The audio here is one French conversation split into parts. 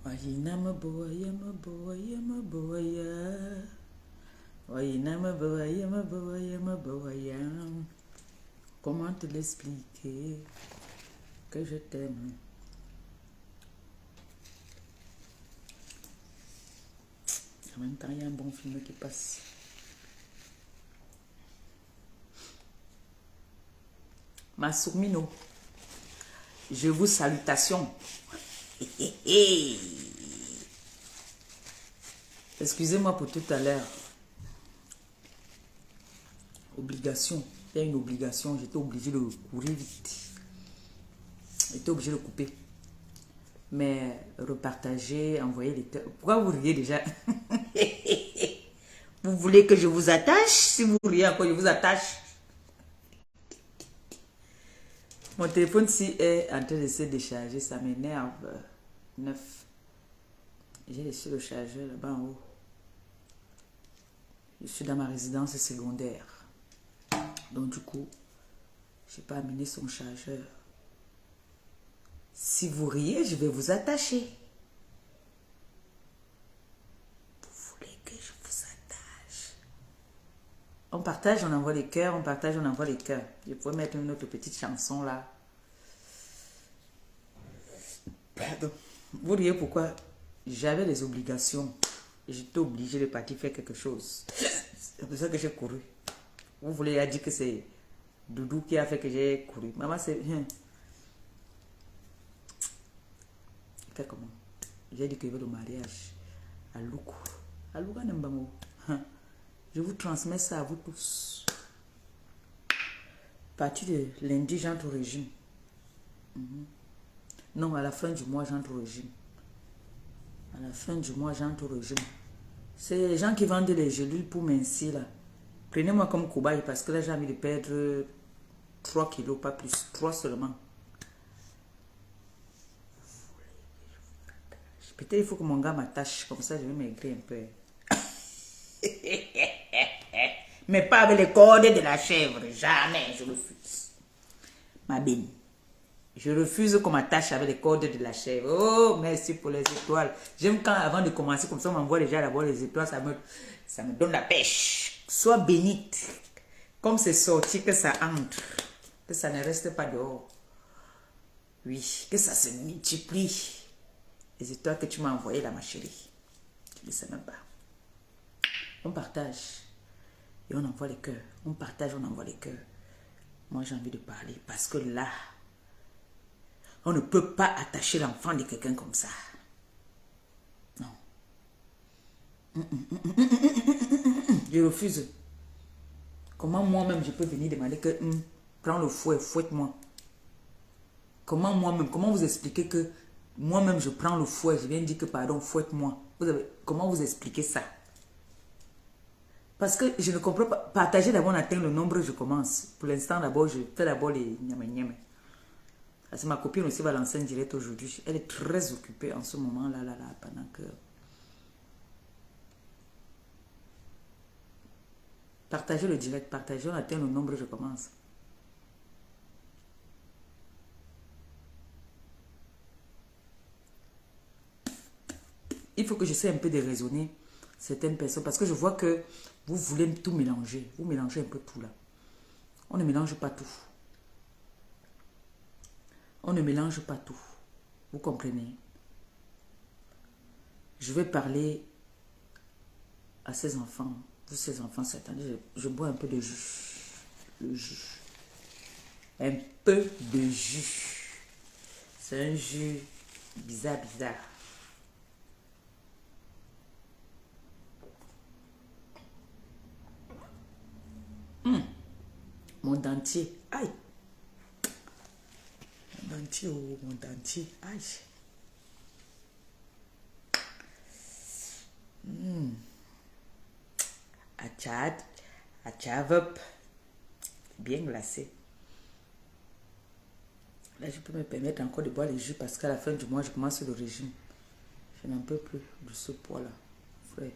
Wayinama boya boya boya. Wayinama boya boya. Comment te l'expliquer que je t'aime? En même temps, il y a un bon film qui passe. Ma Sourmino, je vous salutation. Excusez-moi pour tout à l'heure. Obligation. Il y a une obligation. J'étais obligé de courir vite. J'étais obligé de couper. Mais repartager, envoyer les cœurs. Pourquoi vous riez déjà? Vous voulez que je vous attache? Si vous riez encore, je vous attache. Mon téléphone ici est en train de se décharger. Ça m'énerve. Neuf. J'ai laissé le chargeur là-bas en haut. Je suis dans ma résidence secondaire. Donc du coup, je n'ai pas amené son chargeur. Si vous riez, je vais vous attacher. Vous voulez que je vous attache? On partage, on envoie les cœurs, on partage, on envoie les cœurs. Je pourrais mettre une autre petite chanson là. Pardon. Vous riez pourquoi? J'avais des obligations. J'étais obligé de partir faire quelque chose. C'est pour ça que j'ai couru. Vous voulez dire que c'est Doudou qui a fait que j'ai couru. Maman, c'est... Fait comment? J'ai dit qu'il veut le mariage. À Loukou. À Loukou, Nembamo. Je vous transmets ça à vous tous. À partir de lundi, j'entre au régime. Non, à la fin du mois, j'entre au régime. À la fin du mois, j'entre au régime. C'est les gens qui vendent les gélules pour mincir là. Prenez-moi comme cobaye parce que là, j'ai envie de perdre 3 kilos, pas plus. 3 seulement. Peut-être il faut que mon gars m'attache. Comme ça, je vais maigrir un peu. Mais pas avec les cordes de la chèvre. Jamais, je refuse. Ma bine. Je refuse qu'on m'attache avec les cordes de la chèvre. Oh, merci pour les étoiles. J'aime quand, avant de commencer, comme ça, on m'envoie déjà d'abord les étoiles. Ça me donne la pêche. Sois bénite. Comme c'est sorti, que ça entre. Que ça ne reste pas dehors. Oui, que ça se multiplie. Les étoiles que tu m'as envoyées là, ma chérie. Tu ne sais même pas. On partage. Et on envoie les cœurs. On partage, on envoie les cœurs. Moi, j'ai envie de parler. Parce que là, on ne peut pas attacher l'enfant de quelqu'un comme ça. Non. Je refuse. Comment moi-même je peux venir demander que prends le fouet, fouette-moi. Comment moi-même, comment vous expliquez que moi-même je prends le fouet, je viens dire que pardon, fouette-moi. Comment vous expliquez ça? Parce que je ne comprends pas. Partager d'abord, on atteint le nombre, je commence. Pour l'instant, d'abord, je fais d'abord les nyama. Parce que ma copine aussi va lancer un direct aujourd'hui. Elle est très occupée en ce moment là, pendant que... Partagez le direct, partagez, on atteint le nombre, je commence. Il faut que j'essaie un peu de raisonner certaines personnes parce que je vois que vous voulez tout mélanger. Vous mélangez un peu tout là. On ne mélange pas tout. On ne mélange pas tout. Vous comprenez? Je vais parler à ces enfants. Vous, ces enfants, cette année, je bois un peu de jus. Le jus. Un peu de jus. C'est un jus bizarre. Mon dentier. Aïe. Mon dentier, oh, mon dentier. Aïe. Achave. Bien glacé. Là, je peux me permettre encore de boire les jus parce qu'à la fin du mois, je commence le régime. Je n'en peux plus de ce poids-là. Frère.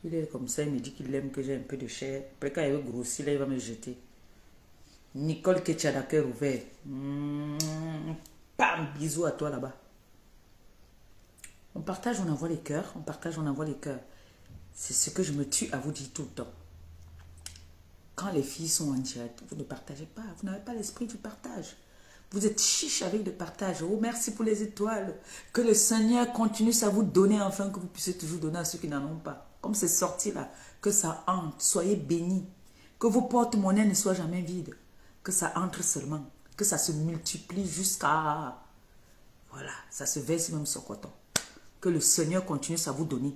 Il est comme ça, il me dit qu'il aime que j'ai un peu de chair. Après, quand il veut grossir, là, il va me jeter. Nicole Ketcha, cœur ouvert. Pam, bisous à toi là-bas. On partage, on envoie les cœurs. On partage, on envoie les cœurs. C'est ce que je me tue à vous dire tout le temps. Quand les filles sont en direct, vous ne partagez pas. Vous n'avez pas l'esprit du partage. Vous êtes chiche avec le partage. Oh, merci pour les étoiles. Que le Seigneur continue à vous donner afin que vous puissiez toujours donner à ceux qui n'en ont pas. Comme c'est sorti là, que ça entre. Soyez bénis. Que vos porte-monnaies ne soient jamais vides. Que ça entre seulement. Que ça se multiplie jusqu'à... Voilà, ça se verse même sur coton. Que le Seigneur continue à vous donner.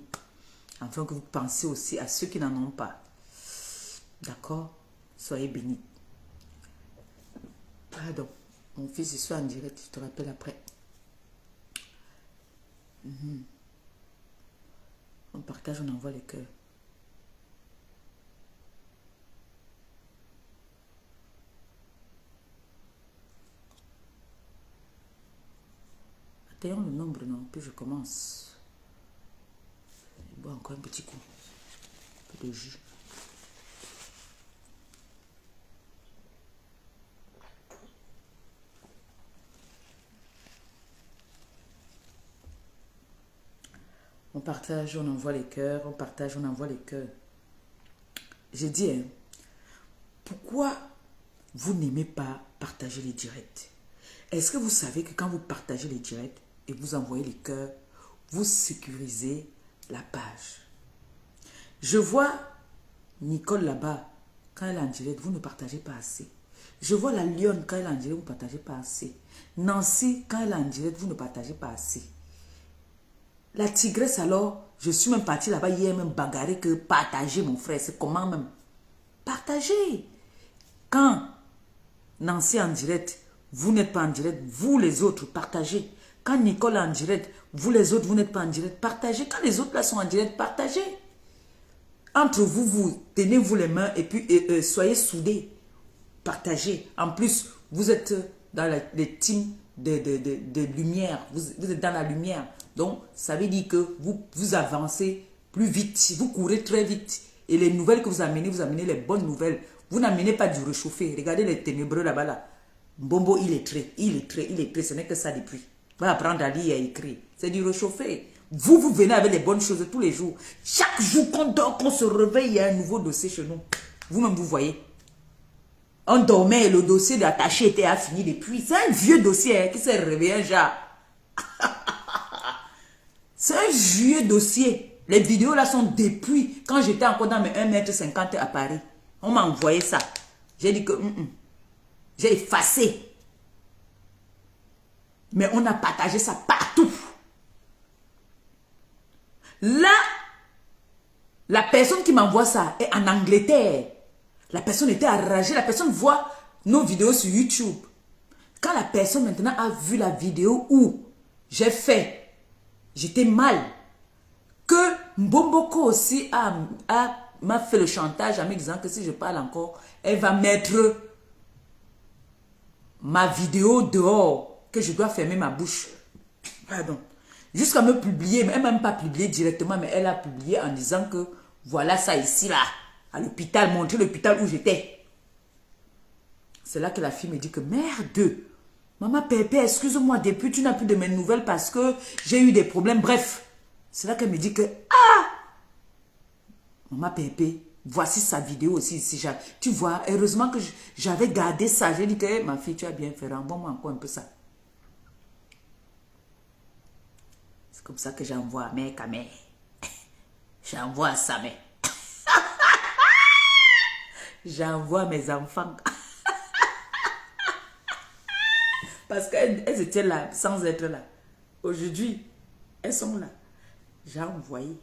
Afin que vous pensiez aussi à ceux qui n'en ont pas. D'accord? Soyez bénis. Pardon. Mon fils, je suis en direct. Je te rappelle après. On partage, on envoie les cœurs. Atteignons le nombre, non? Puis je commence. Je bois encore un petit coup. Un peu de jus. On partage, on envoie les cœurs. On partage, on envoie les cœurs. J'ai dit, hein, pourquoi vous n'aimez pas partager les directs? Est-ce que vous savez que quand vous partagez les directs et vous envoyez les cœurs, vous sécurisez la page? Je vois Nicole là-bas, quand elle est en direct, vous ne partagez pas assez. Je vois la Lionne, quand elle est en direct, vous ne partagez pas assez. Nancy, quand elle est en direct, vous ne partagez pas assez. La tigresse alors, je suis même partie là-bas hier même bagarrer que partager mon frère. C'est comment même? Partager. Quand Nancy est en direct, vous n'êtes pas en direct, vous les autres, partagez. Quand Nicole est en direct, vous les autres, vous n'êtes pas en direct, partagez. Quand les autres là sont en direct, partagez. Entre vous, vous tenez-vous les mains et puis soyez soudés. Partagez. En plus, vous êtes dans les teams de lumière. Vous êtes dans la lumière. Donc, ça veut dire que vous avancez plus vite. Vous courez très vite. Et les nouvelles que vous amenez les bonnes nouvelles. Vous n'amenez pas du réchauffé. Regardez les ténébreux là-bas là. Mbombo, il est très. Ce n'est que ça depuis. Va apprendre à lire et à écrire. C'est du réchauffé. Vous venez avec les bonnes choses tous les jours. Chaque jour qu'on dort, qu'on se réveille, il y a un nouveau dossier chez nous. Vous-même, vous voyez. On dormait et le dossier d'attaché était fini depuis. C'est un vieux dossier hein, qui s'est réveillé un jour. C'est un vieux dossier. Les vidéos là sont depuis quand j'étais encore dans mes 1,50 m à Paris. On m'a envoyé ça. J'ai dit que j'ai effacé. Mais on a partagé ça partout. Là, la personne qui m'envoie ça est en Angleterre. La personne était enragée. La personne voit nos vidéos sur YouTube. Quand la personne maintenant a vu la vidéo où j'ai fait, j'étais mal, que Mbomboko aussi m'a fait le chantage en me disant que si je parle encore, elle va mettre ma vidéo dehors, que je dois fermer ma bouche. Pardon. Jusqu'à me publier, mais elle m'a même pas publié directement, mais elle a publié en disant que voilà ça ici là, à l'hôpital, montrer l'hôpital où j'étais. C'est là que la fille me dit que merde, maman Pépé, excuse-moi, depuis tu n'as plus de mes nouvelles parce que j'ai eu des problèmes, bref. C'est là qu'elle me dit que maman Pépé, voici sa vidéo aussi ici. Tu vois, heureusement que j'avais gardé ça. J'ai dit que hey, ma fille, tu as bien fait, renvoie-moi encore un peu ça. C'est comme ça que j'envoie à mère. J'envoie à sa mère. J'envoie à mes enfants. Parce qu'elles étaient là sans être là. Aujourd'hui, elles sont là. J'ai envoyé.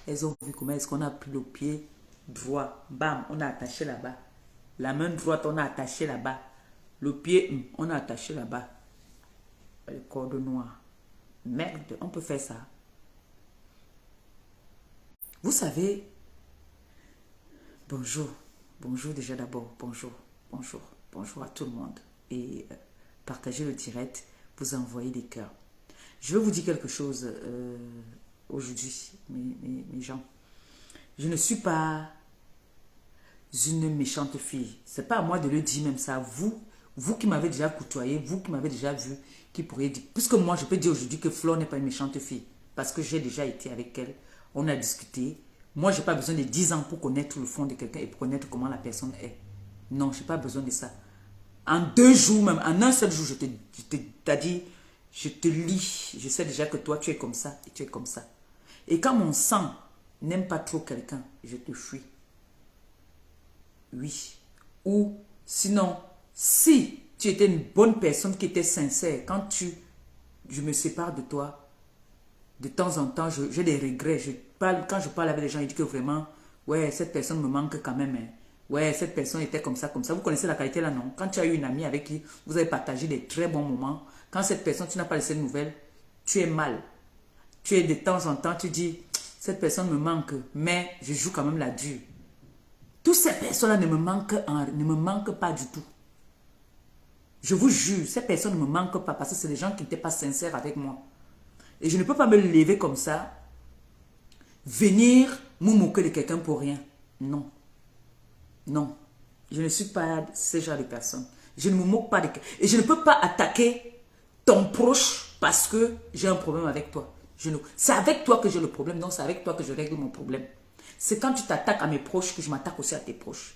Elles ont vu comment est-ce qu'on a pris le pied droit. Bam, on a attaché là-bas. La main droite, on a attaché là-bas. Le pied, on a attaché là-bas. Le corde noir. Merde, on peut faire ça. Vous savez, bonjour. Bonjour déjà d'abord. Bonjour. Bonjour. Bonjour à tout le monde. Et partagez le direct. Vous envoyez des cœurs. Je vais vous dire quelque chose aujourd'hui, mes gens. Je ne suis pas une méchante fille. Ce n'est pas à moi de le dire même ça. Vous qui m'avez déjà côtoyé, vous qui m'avez déjà vu, qui pourriez dire. Puisque moi, je peux dire aujourd'hui que Flo n'est pas une méchante fille. parce que j'ai déjà été avec elle. On a discuté. Moi, je n'ai pas besoin de 10 ans pour connaître le fond de quelqu'un et pour connaître comment la personne est. Non, je n'ai pas besoin de ça. En 2 jours même, en un seul jour, t'as dit, je te lis. Je sais déjà que toi, tu es comme ça et tu es comme ça. Et quand mon sang n'aime pas trop quelqu'un, je te fuis. Oui. Ou sinon, si tu étais une bonne personne qui était sincère, quand je me sépare de toi, de temps en temps, j'ai des regrets. Quand je parle avec les gens, ils disent que vraiment, ouais, cette personne me manque quand même. Hein. Ouais, cette personne était comme ça, comme ça. Vous connaissez la qualité là, non? Quand tu as eu une amie avec qui vous avez partagé des très bons moments, quand cette personne, tu n'as pas laissé de nouvelles, tu es mal. Tu es de temps en temps, tu dis, cette personne me manque, mais je joue quand même la dure. Toutes ces personnes-là ne me manquent pas du tout. Je vous jure, ces personnes ne me manquent pas parce que c'est des gens qui n'étaient pas sincères avec moi. Et je ne peux pas me lever comme ça, venir me moquer de quelqu'un pour rien. Non. Non. Je ne suis pas ce genre de personne. Je ne me moque pas de quelqu'un. Et je ne peux pas attaquer ton proche parce que j'ai un problème avec toi. C'est avec toi que j'ai le problème. Non, c'est avec toi que je règle mon problème. C'est quand tu t'attaques à mes proches que je m'attaque aussi à tes proches.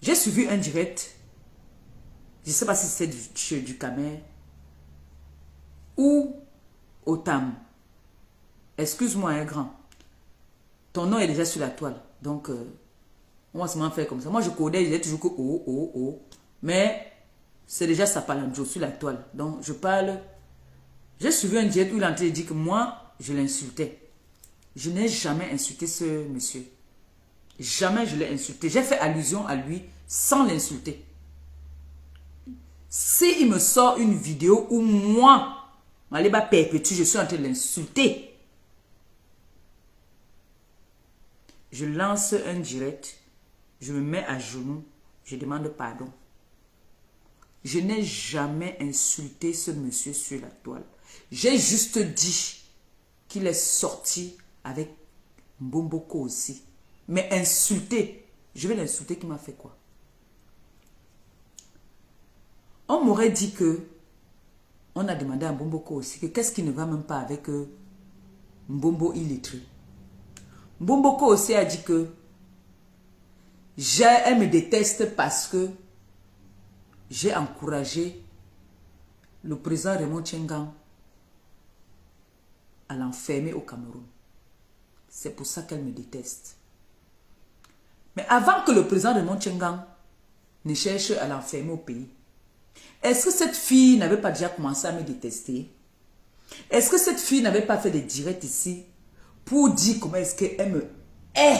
J'ai suivi un direct. Je ne sais pas si c'est du Camer ou au Tam. Excuse-moi, un grand. Ton nom est déjà sur la toile. Donc, on va seulement faire comme ça. Moi, je connais, je disais toujours que oh. Mais c'est déjà ça palandro sur la toile. Donc, je parle. J'ai suivi un direct où il a dit que moi, je l'insultais. Je n'ai jamais insulté ce monsieur. Jamais je l'ai insulté. J'ai fait allusion à lui sans l'insulter. S'il me sort une vidéo où moi, Maléba perpétue, je suis en train de l'insulter, je lance un direct, je me mets à genoux, je demande pardon. Je n'ai jamais insulté ce monsieur sur la toile. J'ai juste dit qu'il est sorti avec Mbomboko aussi. Mais insulter, je vais l'insulter, qui m'a fait quoi? On m'aurait dit que, on a demandé à Mbomboko aussi, que qu'est-ce qui ne va même pas avec Mbombo illettré. Mbomboko aussi a dit que elle me déteste parce que j'ai encouragé le président Raymond Tchengang à l'enfermer au Cameroun. C'est pour ça qu'elle me déteste. Mais avant que le président Raymond Tchengang ne cherche à l'enfermer au pays, est-ce que cette fille n'avait pas déjà commencé à me détester? Est-ce que cette fille n'avait pas fait des directs ici pour dire comment est-ce qu'elle me hait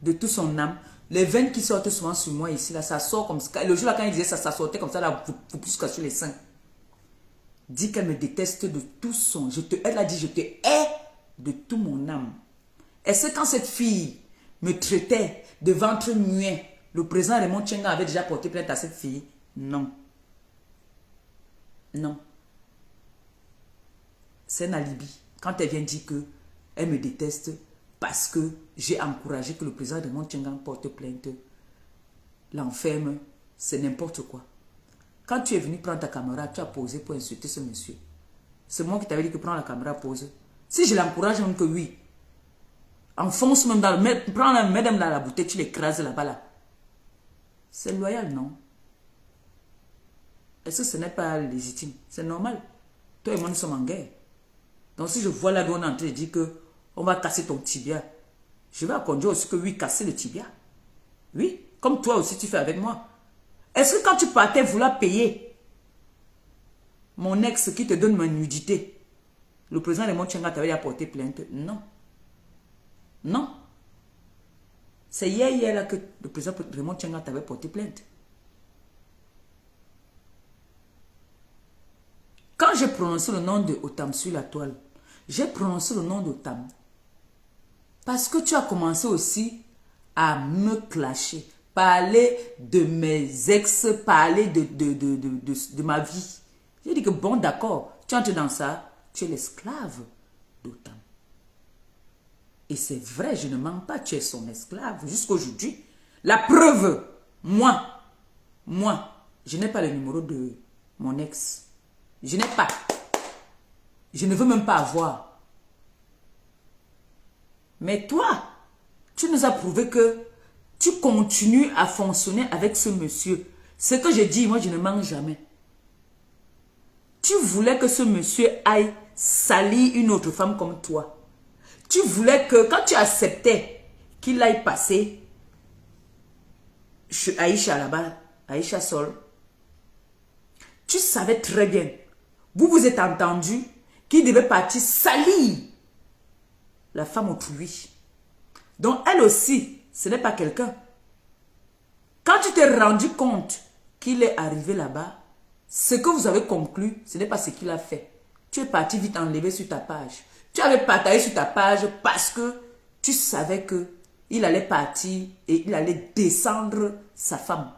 de toute son âme? Les veines qui sortent souvent sur moi ici, là, ça sort comme ça. Le jour là, quand il disait ça, ça sortait comme ça, là, plus que sur les seins. Dit qu'elle me déteste de tout son. Elle a dit, je te hais de tout mon âme. Est-ce que quand cette fille me traitait de ventre muet, le président Raymond Tchengang avait déjà porté plainte à cette fille? Non. Non. C'est un alibi. Quand elle vient dire que elle me déteste parce que j'ai encouragé que le président de Montchengang porte plainte, l'enferme, c'est n'importe quoi. Quand tu es venu prendre ta caméra, tu as posé pour insulter ce monsieur. C'est moi qui t'avais dit que prends la caméra, pose. Si je l'encourage, même que oui, enfonce même dans le... Prends la madame dans la bouteille, tu l'écrases là-bas là. C'est loyal, non? Est-ce que ce n'est pas légitime? C'est normal. Toi et moi, nous sommes en guerre. Donc si je vois là où on est en train de dire que on va casser ton tibia, je vais conduire aussi que oui, casser le tibia. Oui, comme toi aussi tu fais avec moi. Est-ce que quand tu partais vouloir payer mon ex qui te donne ma nudité, le président de Montchenga t'avait apporté plainte? Non. Non. C'est hier là que le président de Montchenga t'avait porté plainte. Quand j'ai prononcé le nom de Otam sur la toile, j'ai prononcé le nom d'Otam parce que tu as commencé aussi à me clasher, parler de mes ex, parler de ma vie. J'ai dit que bon, d'accord, tu entres dans ça, tu es l'esclave d'Otam. Et c'est vrai, je ne mens pas, tu es son esclave jusqu'à aujourd'hui. La preuve, moi, je n'ai pas le numéro de mon ex. Je n'ai pas. Je ne veux même pas avoir. Mais toi, tu nous as prouvé que tu continues à fonctionner avec ce monsieur. Ce que je dis, moi, je ne mens jamais. Tu voulais que ce monsieur aille salir une autre femme comme toi. Tu voulais que, quand tu acceptais qu'il aille passer chez Aïcha là-bas, Aïcha Sol, tu savais très bien, vous vous êtes entendu qu'il devait partir salir la femme autrui. Donc elle aussi, ce n'est pas quelqu'un. Quand tu t'es rendu compte qu'il est arrivé là-bas, ce que vous avez conclu, ce n'est pas ce qu'il a fait. Tu es parti vite enlever sur ta page. Tu avais partagé sur ta page parce que tu savais que il allait partir et il allait descendre sa femme.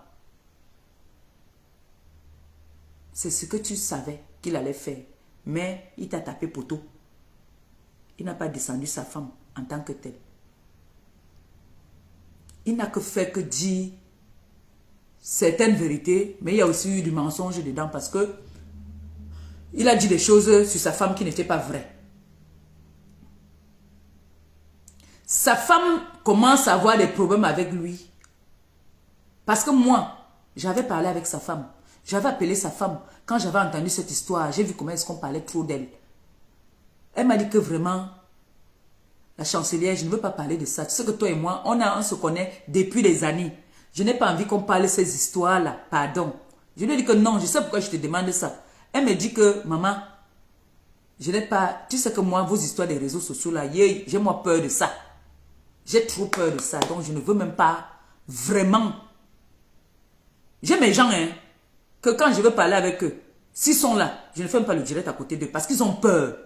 C'est ce que tu savais qu'il allait faire. Mais il t'a tapé poteau. Il n'a pas descendu sa femme en tant que telle. Il n'a que fait que dire certaines vérités, mais il y a aussi eu du mensonge dedans parce que il a dit des choses sur sa femme qui n'étaient pas vraies. Sa femme commence à avoir des problèmes avec lui. Parce que moi, j'avais parlé avec sa femme. J'avais appelé sa femme. Quand j'avais entendu cette histoire, j'ai vu comment est-ce qu'on parlait trop d'elle. Elle m'a dit que vraiment, la chancelière, je ne veux pas parler de ça. Tu sais que toi et moi, on se connaît depuis des années. Je n'ai pas envie qu'on parle de ces histoires-là. Pardon. Je lui ai dit que non, je sais pourquoi je te demande ça. Elle me dit que, maman, je n'ai pas... Tu sais que moi, vos histoires des réseaux sociaux, là, j'ai moi peur de ça. J'ai trop peur de ça. Donc, je ne veux même pas vraiment... J'ai mes gens, hein, que quand je veux parler avec eux, s'ils sont là, je ne fais même pas le direct à côté d'eux parce qu'ils ont peur.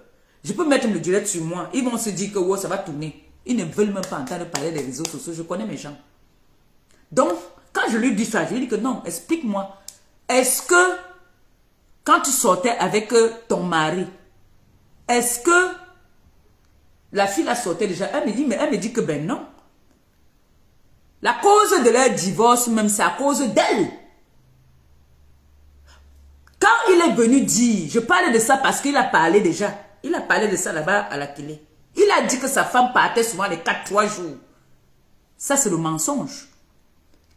Je peux mettre le direct sur moi. Ils vont se dire que oh, ça va tourner. Ils ne veulent même pas entendre parler des réseaux sociaux. Je connais mes gens. Donc, quand je lui dis ça, je lui dis que non, explique-moi. Est-ce que, quand tu sortais avec ton mari, est-ce que la fille la sortait déjà? Elle me dit que ben non. La cause de leur divorce, même, c'est à cause d'elle. Quand il est venu dire, je parle de ça parce qu'il a parlé déjà. Il a parlé de ça là-bas à la télé. Il a dit que sa femme partait souvent les 4-3 jours. Ça, c'est le mensonge.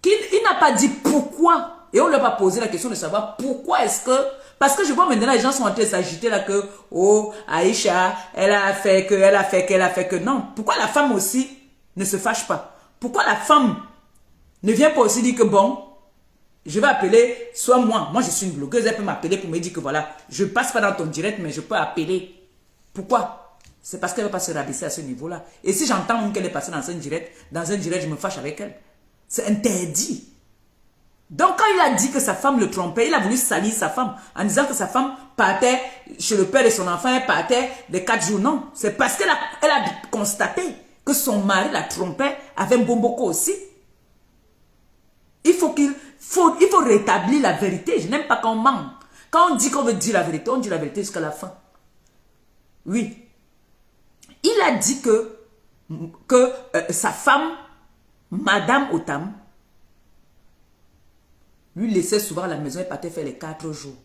Il n'a pas dit pourquoi. Et on ne lui a pas posé la question de savoir pourquoi est-ce que... Parce que je vois maintenant les gens sont en train de s'agiter là que, oh, Aïcha, elle a fait que, non. Pourquoi la femme aussi ne se fâche pas? Pourquoi la femme ne vient pas aussi dire que bon, je vais appeler, soit moi je suis une blogueuse, elle peut m'appeler pour me dire que voilà, je ne passe pas dans ton direct, mais je peux appeler. Pourquoi? C'est parce qu'elle ne va pas se rabaisser à ce niveau-là. Et si j'entends qu'elle est passée dans un direct, je me fâche avec elle. C'est interdit. Donc quand il a dit que sa femme le trompait, il a voulu salir sa femme en disant que sa femme partait chez le père de son enfant, elle partait les 4 jours. Non, c'est parce qu'elle a constaté que son mari la trompait avec Mbomboko aussi. Il faut rétablir la vérité. Je n'aime pas quand on ment. Quand on dit qu'on veut dire la vérité, on dit la vérité jusqu'à la fin. Oui. Il a dit que sa femme, Madame Otam, lui laissait souvent à la maison et partait faire les 4 jours.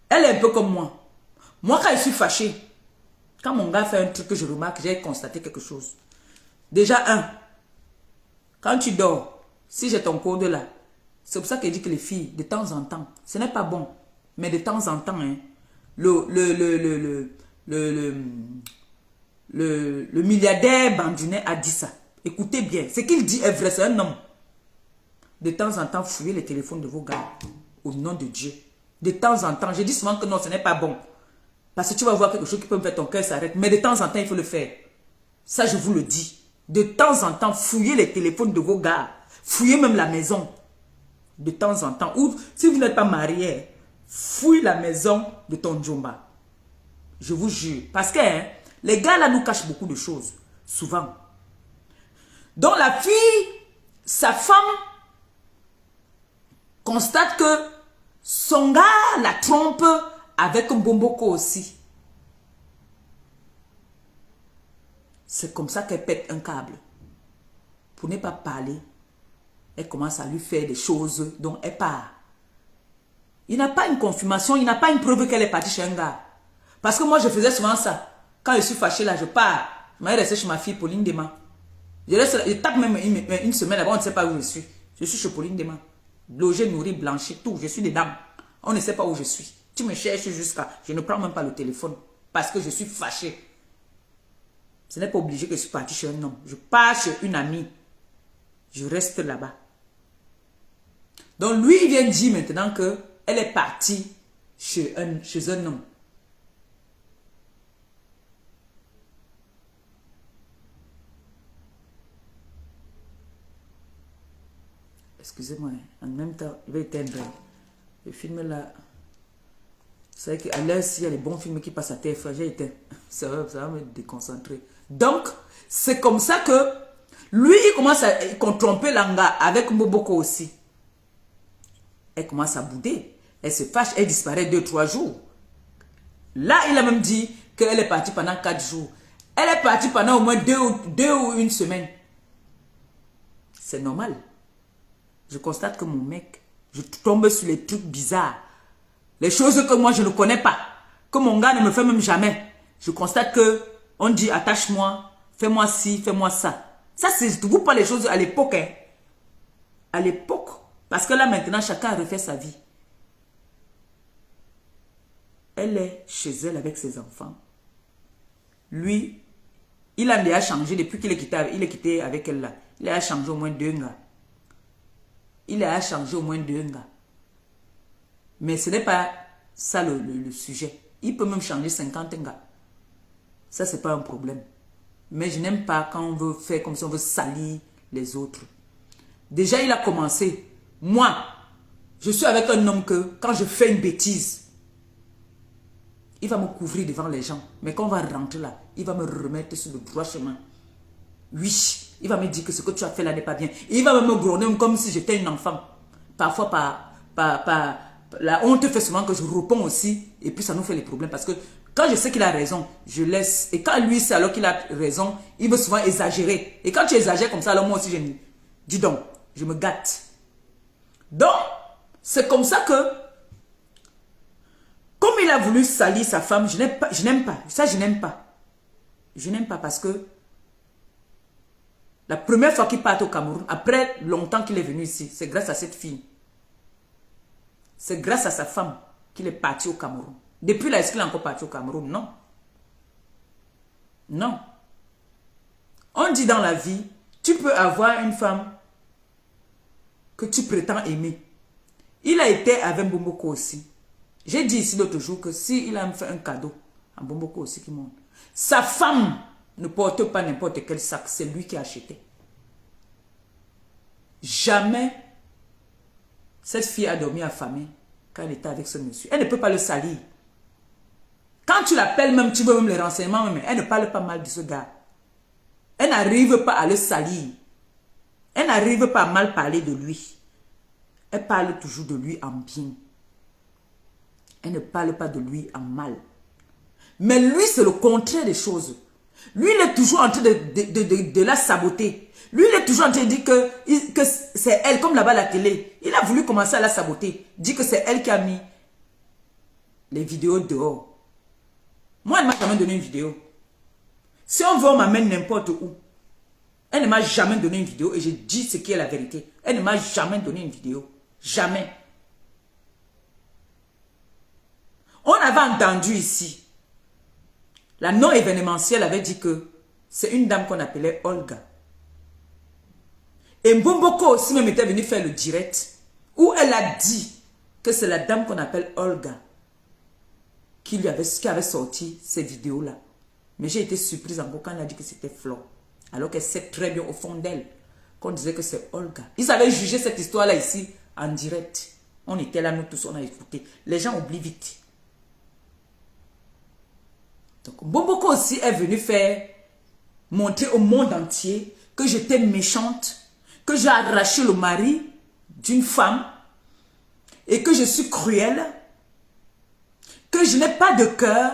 Elle est un peu comme moi. Moi, quand je suis fâchée, quand mon gars fait un truc que je remarque, j'ai constaté quelque chose. Déjà, quand tu dors, si j'ai ton code là, c'est pour ça qu'il dit que les filles, de temps en temps, ce n'est pas bon, mais de temps en temps, hein, le milliardaire Bandounet a dit ça. Écoutez bien, ce qu'il dit est vrai, c'est un homme. De temps en temps, fouillez les téléphones de vos gars, au nom de Dieu. De temps en temps, je dis souvent que non, ce n'est pas bon. Parce que tu vas voir quelque chose qui peut me faire ton cœur s'arrête. Mais de temps en temps, il faut le faire. Ça, je vous le dis. De temps en temps, fouillez les téléphones de vos gars. Fouillez même la maison. De temps en temps. Ou si vous n'êtes pas marié, fouille la maison de ton Djomba. Je vous jure. Parce que les gars là nous cachent beaucoup de choses. Souvent. Donc la fille, sa femme, constate que son gars la trompe avec un Mbomboko aussi. C'est comme ça qu'elle pète un câble. Pour ne pas parler, elle commence à lui faire des choses dont elle part. Il n'a pas une confirmation, il n'a pas une preuve qu'elle est partie chez un gars. Parce que moi, je faisais souvent ça. Quand je suis fâchée là, je pars. Je m'avais resté chez ma fille Pauline Dema. Je tape même une semaine là-bas, on ne sait pas où je suis. Je suis chez Pauline Dema. Logé, nourri, blanchi, tout. Je suis dedans. On ne sait pas où je suis. Tu me cherches jusqu'à... Je ne prends même pas le téléphone parce que je suis fâché. Ce n'est pas obligé que je suis parti chez un homme. Je pars chez une amie. Je reste là-bas. Donc lui, il vient dire maintenant qu'elle est partie chez un homme. Excusez-moi, en même temps, il va éteindre. Le film là, c'est vrai qu'à l'heure, s'il y a les bons films qui passent à TF1, j'ai éteint. Ça va me déconcentrer. Donc, c'est comme ça que lui, il commence à tromper Langa avec Mboboko aussi. Elle commence à bouder. Elle se fâche, elle disparaît 2-3 jours. Là, il a même dit qu'elle est partie pendant 4 jours. Elle est partie pendant au moins 2 ou 1 semaine. C'est normal. Je constate que mon mec, je tombe sur les trucs bizarres. Les choses que moi je ne connais pas. Que mon gars ne me fait même jamais. Je constate que on dit attache-moi, fais-moi ci, fais-moi ça. Ça, c'est vous pas les choses à l'époque. Hein. À l'époque. Parce que là maintenant, chacun refait sa vie. Elle est chez elle avec ses enfants. Lui, il a déjà changé depuis qu'il est quitté avec elle là. Il a changé au moins 2 gars. Il a changé au moins 2 gars. Mais ce n'est pas ça le sujet. Il peut même changer 50 gars. Ça, ce n'est pas un problème. Mais je n'aime pas quand on veut faire comme si on veut salir les autres. Déjà, il a commencé. Moi, je suis avec un homme que quand je fais une bêtise, il va me couvrir devant les gens. Mais quand on va rentrer là, il va me remettre sur le droit chemin. Oui. Il va me dire que ce que tu as fait là n'est pas bien. Et il va me gronder comme si j'étais une enfant. Parfois, la honte fait souvent que je réponds aussi. Et puis, ça nous fait les problèmes. Parce que quand je sais qu'il a raison, je laisse. Et quand lui, c'est alors qu'il a raison, il veut souvent exagérer. Et quand tu exagères comme ça, alors moi aussi, je dis donc, je me gâte. Donc, c'est comme ça que, comme il a voulu salir sa femme, je n'aime pas. Ça, je n'aime pas. Je n'aime pas parce que la première fois qu'il part au Cameroun, après longtemps qu'il est venu ici, c'est grâce à cette fille. C'est grâce à sa femme qu'il est parti au Cameroun. Depuis là, est-ce qu'il est encore parti au Cameroun? Non. Non. On dit dans la vie, tu peux avoir une femme que tu prétends aimer. Il a été avec Mboboko aussi. J'ai dit ici l'autre jour que s'il a fait un cadeau à Mboboko aussi qui monte. Sa femme ne porte pas n'importe quel sac, c'est lui qui a acheté. Jamais cette fille a dormi affamée quand elle était avec ce monsieur. Elle ne peut pas le salir. Quand tu l'appelles même, tu veux même les renseignements, même, elle ne parle pas mal de ce gars. Elle n'arrive pas à le salir. Elle n'arrive pas à mal parler de lui. Elle parle toujours de lui en bien. Elle ne parle pas de lui en mal. Mais lui, c'est le contraire des choses. Lui, il est toujours en train de la saboter. Lui, il est toujours en train de dire que c'est elle, comme là-bas à la télé. Il a voulu commencer à la saboter. Dit que c'est elle qui a mis les vidéos dehors. Moi, elle ne m'a jamais donné une vidéo. Si on veut, on m'amène n'importe où. Elle ne m'a jamais donné une vidéo et je dis ce qui est la vérité. Elle ne m'a jamais donné une vidéo. Jamais. On avait entendu ici. La non-événementielle avait dit que c'est une dame qu'on appelait Olga. Et Mboboko aussi même était venu faire le direct où elle a dit que c'est la dame qu'on appelle Olga qui avait sorti ces vidéos-là. Mais j'ai été surprise encore quand elle a dit que c'était Flo. Alors qu'elle sait très bien au fond d'elle qu'on disait que c'est Olga. Ils avaient jugé cette histoire-là ici en direct. On était là, nous tous, on a écouté. Les gens oublient vite. Donc, Mboboko aussi est venu montrer au monde entier que j'étais méchante, que j'ai arraché le mari d'une femme et que je suis cruelle, que je n'ai pas de cœur,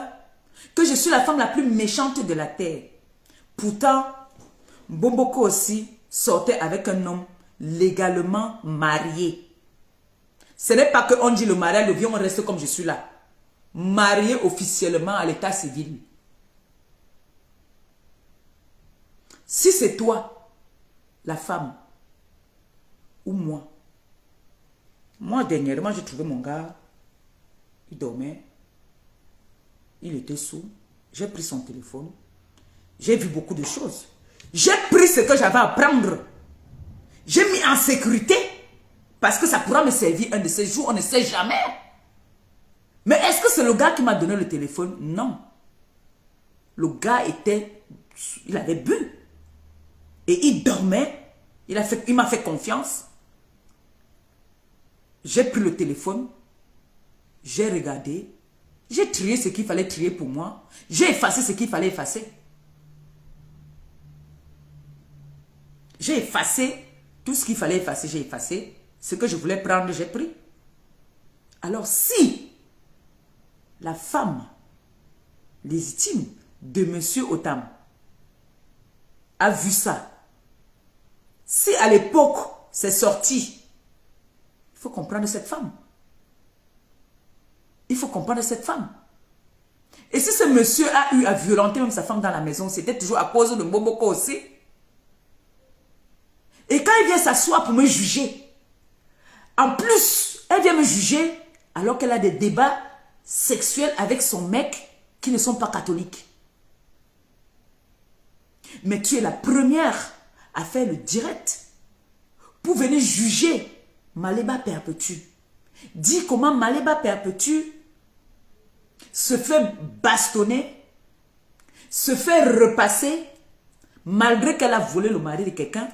que je suis la femme la plus méchante de la terre. Pourtant, Mboboko aussi sortait avec un homme légalement marié. Ce n'est pas qu'on dit le mariage, le vieux, on reste comme je suis là. Marié officiellement à l'état civil. Si c'est toi, la femme, ou moi dernièrement, j'ai trouvé mon gars, il dormait, il était sous, j'ai pris son téléphone, j'ai vu beaucoup de choses. J'ai pris ce que j'avais à prendre. J'ai mis en sécurité, parce que ça pourra me servir un de ces jours, on ne sait jamais. Mais est-ce que c'est le gars qui m'a donné le téléphone? Non. Le gars il avait bu. Et il dormait. Il m'a fait confiance. J'ai pris le téléphone. J'ai regardé. J'ai trié ce qu'il fallait trier pour moi. J'ai effacé ce qu'il fallait effacer. J'ai effacé tout ce qu'il fallait effacer. J'ai effacé. Ce que je voulais prendre, j'ai pris. Alors si la femme légitime de Monsieur Otam a vu ça, si à l'époque c'est sorti, il faut comprendre cette femme. Il faut comprendre cette femme. Et si ce monsieur a eu à violenter même sa femme dans la maison, c'était toujours à cause de Mboboko aussi. Et quand il vient s'asseoir pour me juger, en plus, elle vient me juger alors qu'elle a des débats sexuels avec son mec qui ne sont pas catholiques. Mais tu es la première à faire le direct pour venir juger Maléba Perpétue. Dis comment Maléba Perpétue se fait bastonner, se fait repasser, malgré qu'elle a volé le mari de quelqu'un.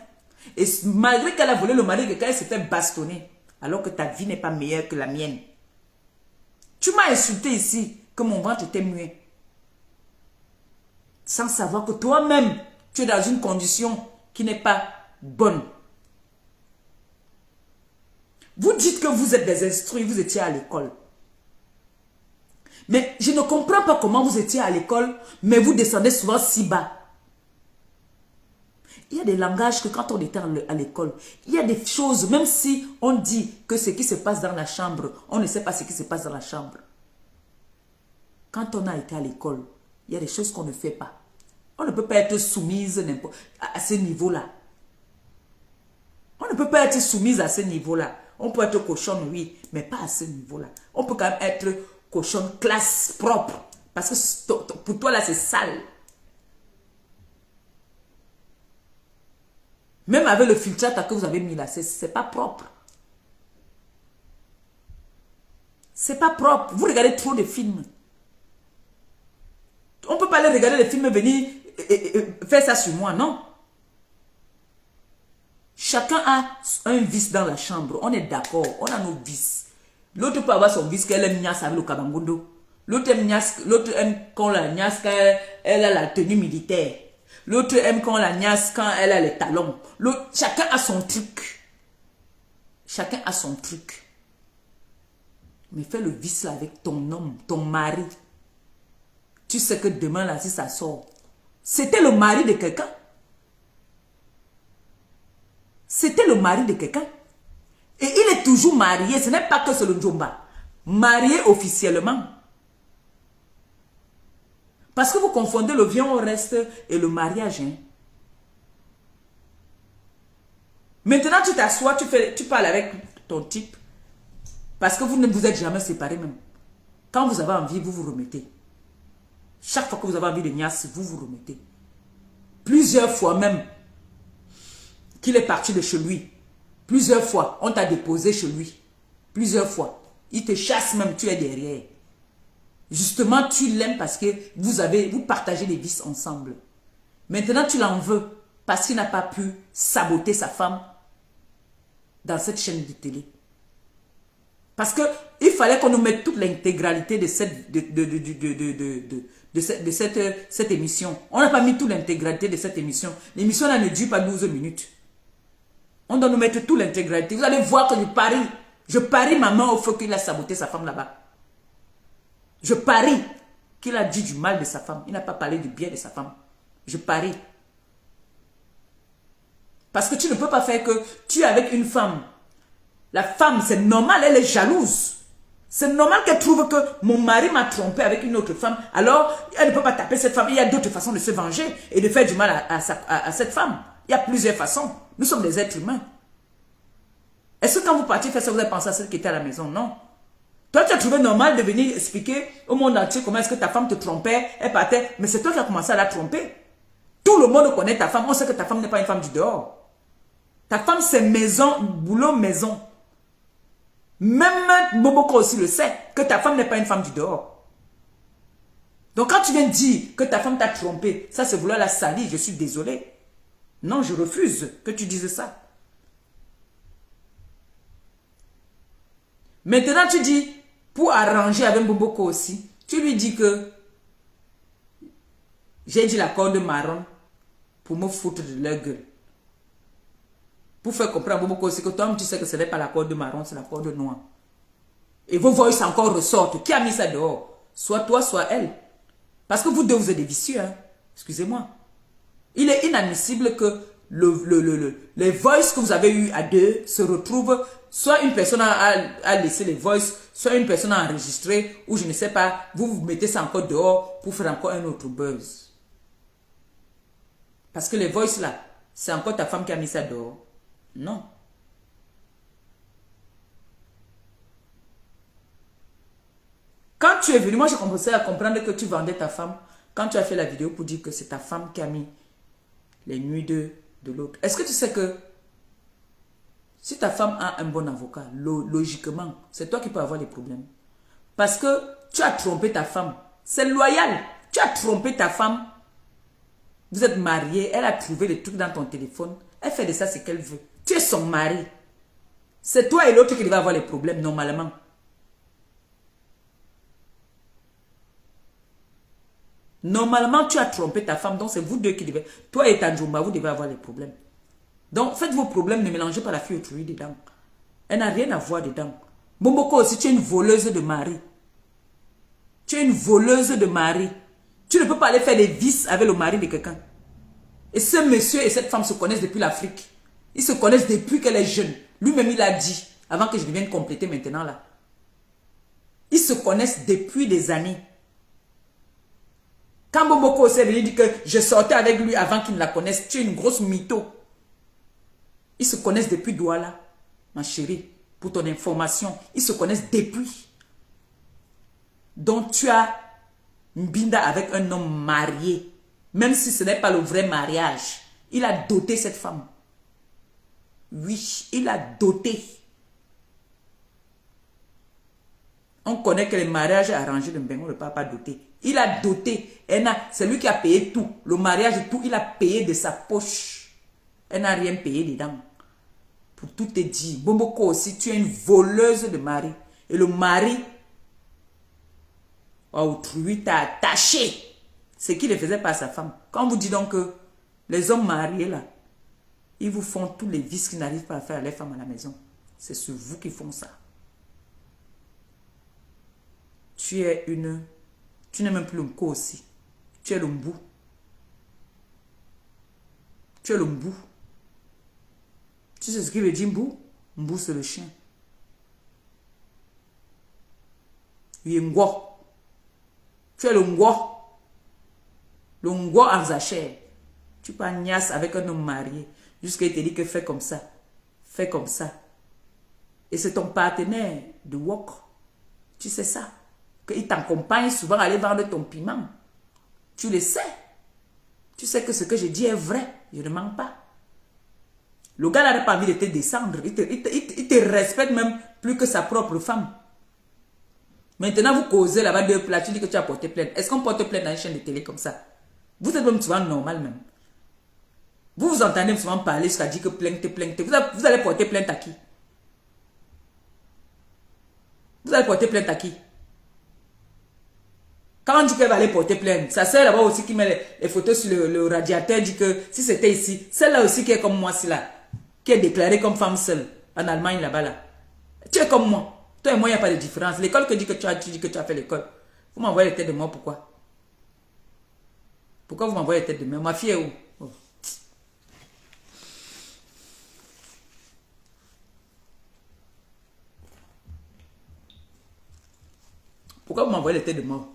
Et malgré qu'elle a volé le mari de quelqu'un, elle se fait bastonner. Alors que ta vie n'est pas meilleure que la mienne. Tu m'as insulté ici, que mon ventre était muet. Sans savoir que toi-même, tu es dans une condition qui n'est pas bonne. Vous dites que vous êtes des instruits, vous étiez à l'école. Mais je ne comprends pas comment vous étiez à l'école, mais vous descendez souvent si bas. Il y a des langages que quand on était à l'école, il y a des choses, même si on dit que ce qui se passe dans la chambre, on ne sait pas ce qui se passe dans la chambre. Quand on a été à l'école, il y a des choses qu'on ne fait pas. On ne peut pas être soumise à ce niveau-là. On ne peut pas être soumise à ce niveau-là. On peut être cochonne, oui, mais pas à ce niveau-là. On peut quand même être cochonne classe propre. Parce que pour toi, là, c'est sale. Même avec le filtrate que vous avez mis là, c'est pas propre. C'est pas propre. Vous regardez trop de films. On ne peut pas aller regarder les films et venir faire ça sur moi, non. Chacun a un vice dans la chambre. On est d'accord. On a nos vices. L'autre peut avoir son vice qu'elle aime niasse avec le kabangondo. L'autre aime qu'on la niasse quand elle a la tenue militaire. L'autre aime qu'on la niasse quand elle a les talons. Chacun a son truc. Chacun a son truc. Mais fais le vice là avec ton homme, ton mari. Tu sais que demain là, si ça sort, c'était le mari de quelqu'un. C'était le mari de quelqu'un. Et il est toujours marié. Ce n'est pas que c'est le Djomba. Marié officiellement. Parce que vous confondez le viens au reste et le mariage. Hein. Maintenant, tu t'assois, tu parles avec ton type. Parce que vous ne vous êtes jamais séparés même. Quand vous avez envie, vous vous remettez. Chaque fois que vous avez envie de niasse, vous vous remettez. Plusieurs fois même qu'il est parti de chez lui. Plusieurs fois, on t'a déposé chez lui. Plusieurs fois. Il te chasse même, tu es derrière. Justement, tu l'aimes parce que vous partagez des vices ensemble. Maintenant, tu l'en veux parce qu'il n'a pas pu saboter sa femme dans cette chaîne de télé. Parce qu'il fallait qu'on nous mette toute l'intégralité de cette émission. On n'a pas mis toute l'intégralité de cette émission. L'émission là ne dure pas 12 minutes. On doit nous mettre toute l'intégralité. Vous allez voir que je parie ma main au feu qu'il a saboté sa femme là-bas. Je parie qu'il a dit du mal de sa femme. Il n'a pas parlé du bien de sa femme. Je parie. Parce que tu ne peux pas faire que tu es avec une femme. La femme, c'est normal, elle est jalouse. C'est normal qu'elle trouve que mon mari m'a trompé avec une autre femme. Alors, elle ne peut pas taper cette femme. Il y a d'autres façons de se venger et de faire du mal à cette femme. Il y a plusieurs façons. Nous sommes des êtres humains. Est-ce que quand vous partiez faire ça, vous avez pensé à celle qui était à la maison? Non. Toi, tu as trouvé normal de venir expliquer au monde entier comment est-ce que ta femme te trompait, elle partait. Mais c'est toi qui as commencé à la tromper. Tout le monde connaît ta femme. On sait que ta femme n'est pas une femme du dehors. Ta femme, c'est maison, boulot, maison. Même Boboko aussi le sait, que ta femme n'est pas une femme du dehors. Donc quand tu viens dire que ta femme t'a trompé, ça c'est vouloir la salir, je suis désolé. Non, je refuse que tu dises ça. Maintenant tu dis, pour arranger avec Boboko aussi, tu lui dis que j'ai dit la corde marron pour me foutre de leur gueule. Pour faire comprendre à Boboko aussi que toi, tu sais que ce n'est pas la corde marron, c'est la corde noire. Et vos voix encore ressortent. Qui a mis ça dehors? Soit toi, soit elle. Parce que vous deux, vous êtes des vicieux. Hein? Excusez-moi. Il est inadmissible que les voices que vous avez eues à deux se retrouvent. Soit une personne a laissé les voices, soit une personne a enregistré, ou je ne sais pas, vous mettez ça encore dehors pour faire encore un autre buzz. Parce que les voices là, c'est encore ta femme qui a mis ça dehors. Non. Quand tu es venu, moi j'ai commencé à comprendre que tu vendais ta femme. Quand tu as fait la vidéo pour dire que c'est ta femme qui a mis les nuits de l'autre. Est-ce que tu sais que si ta femme a un bon avocat, logiquement, c'est toi qui peux avoir des problèmes. Parce que tu as trompé ta femme. C'est loyal. Tu as trompé ta femme. Vous êtes mariés. Elle a trouvé les trucs dans ton téléphone. Elle fait de ça ce qu'elle veut. Tu es son mari. C'est toi et l'autre qui devez avoir les problèmes normalement. Normalement, tu as trompé ta femme. Donc, c'est vous deux qui devez... Toi et ta Njumba, vous devez avoir les problèmes. Donc, faites vos problèmes. Ne mélangez pas la fille autrui dedans. Elle n'a rien à voir dedans. Bomboko aussi, tu es une voleuse de mari. Tu es une voleuse de mari. Tu ne peux pas aller faire des vices avec le mari de quelqu'un. Et ce monsieur et cette femme se connaissent depuis l'Afrique. Ils se connaissent depuis qu'elle est jeune. Lui-même, il a dit, avant que je vienne compléter maintenant là. Ils se connaissent depuis des années. Quand Bomboko s'est venu dire que je sortais avec lui avant qu'il ne la connaisse, tu es une grosse mytho. Ils se connaissent depuis Douala, ma chérie, pour ton information. Ils se connaissent depuis. Donc tu as une binda avec un homme marié. Même si ce n'est pas le vrai mariage. Il a doté cette femme. Oui, il a doté. On connaît que le mariage est arrangé de Mbengo, le papa doté. Il a doté. C'est lui qui a payé tout. Le mariage, tout, il a payé de sa poche. Elle n'a rien payé dedans. Pour tout te dire. Bomboko aussi, tu es une voleuse de mari. Et le mari, autrui t'a attaché. Ce qu'il ne faisait pas à sa femme. Quand vous dites donc que les hommes mariés là, ils vous font tous les vices qu'ils n'arrivent pas à faire à les femmes à la maison. C'est sur vous qui font ça. Tu es une... Tu n'es même plus un co aussi. Tu es le mbou. Tu es le mbou. Tu sais ce qu'il veut dire mbou? Mbou c'est le chien. Yengwo. Tu es le ngwo. Le ngwo en zachère. Tu peux agnasse avec un homme marié. Jusqu'à il te dit que fais comme ça. Fais comme ça. Et c'est ton partenaire de wok. Tu sais ça. Qu'il t'accompagne souvent à aller vendre ton piment. Tu le sais. Tu sais que ce que je dis est vrai. Je ne mens pas. Le gars n'a pas envie de te descendre. Il te respecte même plus que sa propre femme. Maintenant, vous causez là-bas deux plats. Tu dis que tu as porté plainte. Est-ce qu'on porte plainte dans une chaîne de télé comme ça? Vous êtes même souvent normal même. Vous vous entendez souvent parler jusqu'à dire que plainte. Vous allez porter plainte à qui? Vous allez porter plainte à qui? Quand on dit qu'elle va aller porter plainte, sa soeur là-bas aussi qui met les photos sur le radiateur dit que si c'était ici, celle-là aussi qui est comme moi, c'est là, qui est déclarée comme femme seule en Allemagne là-bas là. Tu es comme moi. Toi et moi, il n'y a pas de différence. L'école que dit que tu dis que tu as fait l'école. Vous m'envoyez les têtes de moi, pourquoi? Pourquoi vous m'envoyez les têtes de moi? Ma fille est où? Oh. Pourquoi vous m'envoyez les têtes de mort?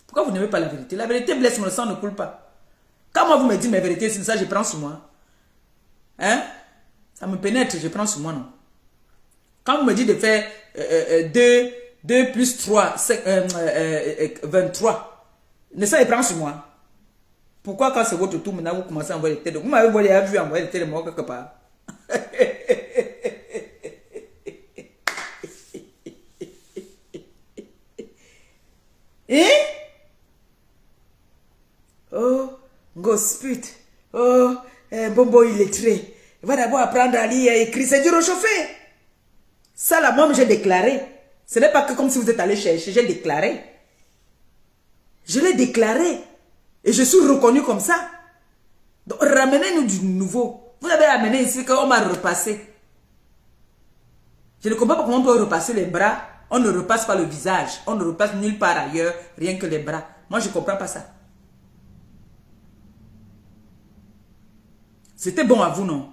Pourquoi vous n'aimez pas la vérité? La vérité blesse, mais le sang ne coule pas. Quand moi vous me dites mes vérités, c'est ça, je prends sur moi. Hein? Ça me pénètre, je prends sur moi, non? Quand vous me dites de faire 2 plus 3, 23, ne ça, je prends sur moi. Pourquoi quand c'est votre tour, maintenant vous commencez à envoyer les têtes de mort? Vous m'avez vu envoyer les têtes de mort quelque part. Hein? Oh, gosput. Oh, Bombo illettré. Il va d'abord apprendre à lire et écrire. C'est dur au chauffé. Ça là, moi j'ai déclaré. Ce n'est pas que comme si vous êtes allé chercher. J'ai déclaré. Je l'ai déclaré. Et je suis reconnu comme ça. Donc ramenez-nous du nouveau. Vous avez amené ici qu'on m'a repassé. Je ne comprends pas comment on peut repasser les bras. On ne repasse pas le visage. On ne repasse nulle part ailleurs. Rien que les bras. Moi je ne comprends pas ça. C'était bon à vous, non?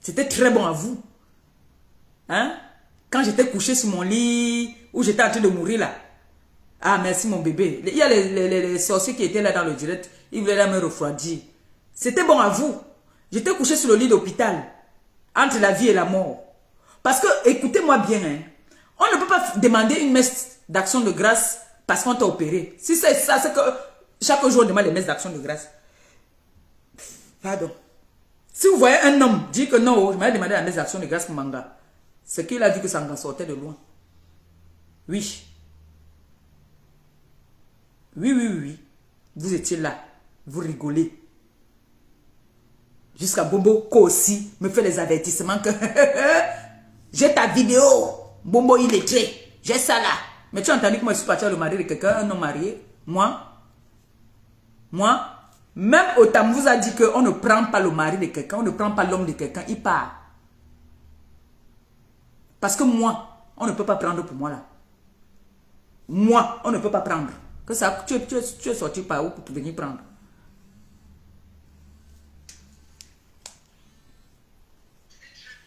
C'était très bon à vous. Hein? Quand j'étais couché sur mon lit, où j'étais en train de mourir là. Ah, merci mon bébé. Il y a les sorciers qui étaient là dans le direct. Ils voulaient là me refroidir. C'était bon à vous. J'étais couché sur le lit d'hôpital. Entre la vie et la mort. Parce que, écoutez-moi bien, hein, on ne peut pas demander une messe d'action de grâce parce qu'on t'a opéré. Si c'est ça, c'est que chaque jour on demande des messes d'action de grâce. Pardon. Si vous voyez un homme dire que non, je m'avais demandé la messe d'action de grâce pour Manga, c'est qu'il a vu que ça en sortait de loin. Oui. Oui. Vous étiez là. Vous rigolez. Jusqu'à Bombo Ko aussi me fait les avertissements que j'ai ta vidéo. Bombo il est très. J'ai ça là. Mais tu as entendu que moi je suis parti à le mari de quelqu'un, un homme marié. Moi, même Otam vous a dit qu'on ne prend pas le mari de quelqu'un, on ne prend pas l'homme de quelqu'un, il part. Parce que moi, on ne peut pas prendre pour moi là. Moi, on ne peut pas prendre. Que ça, tu es sorti par où pour venir prendre?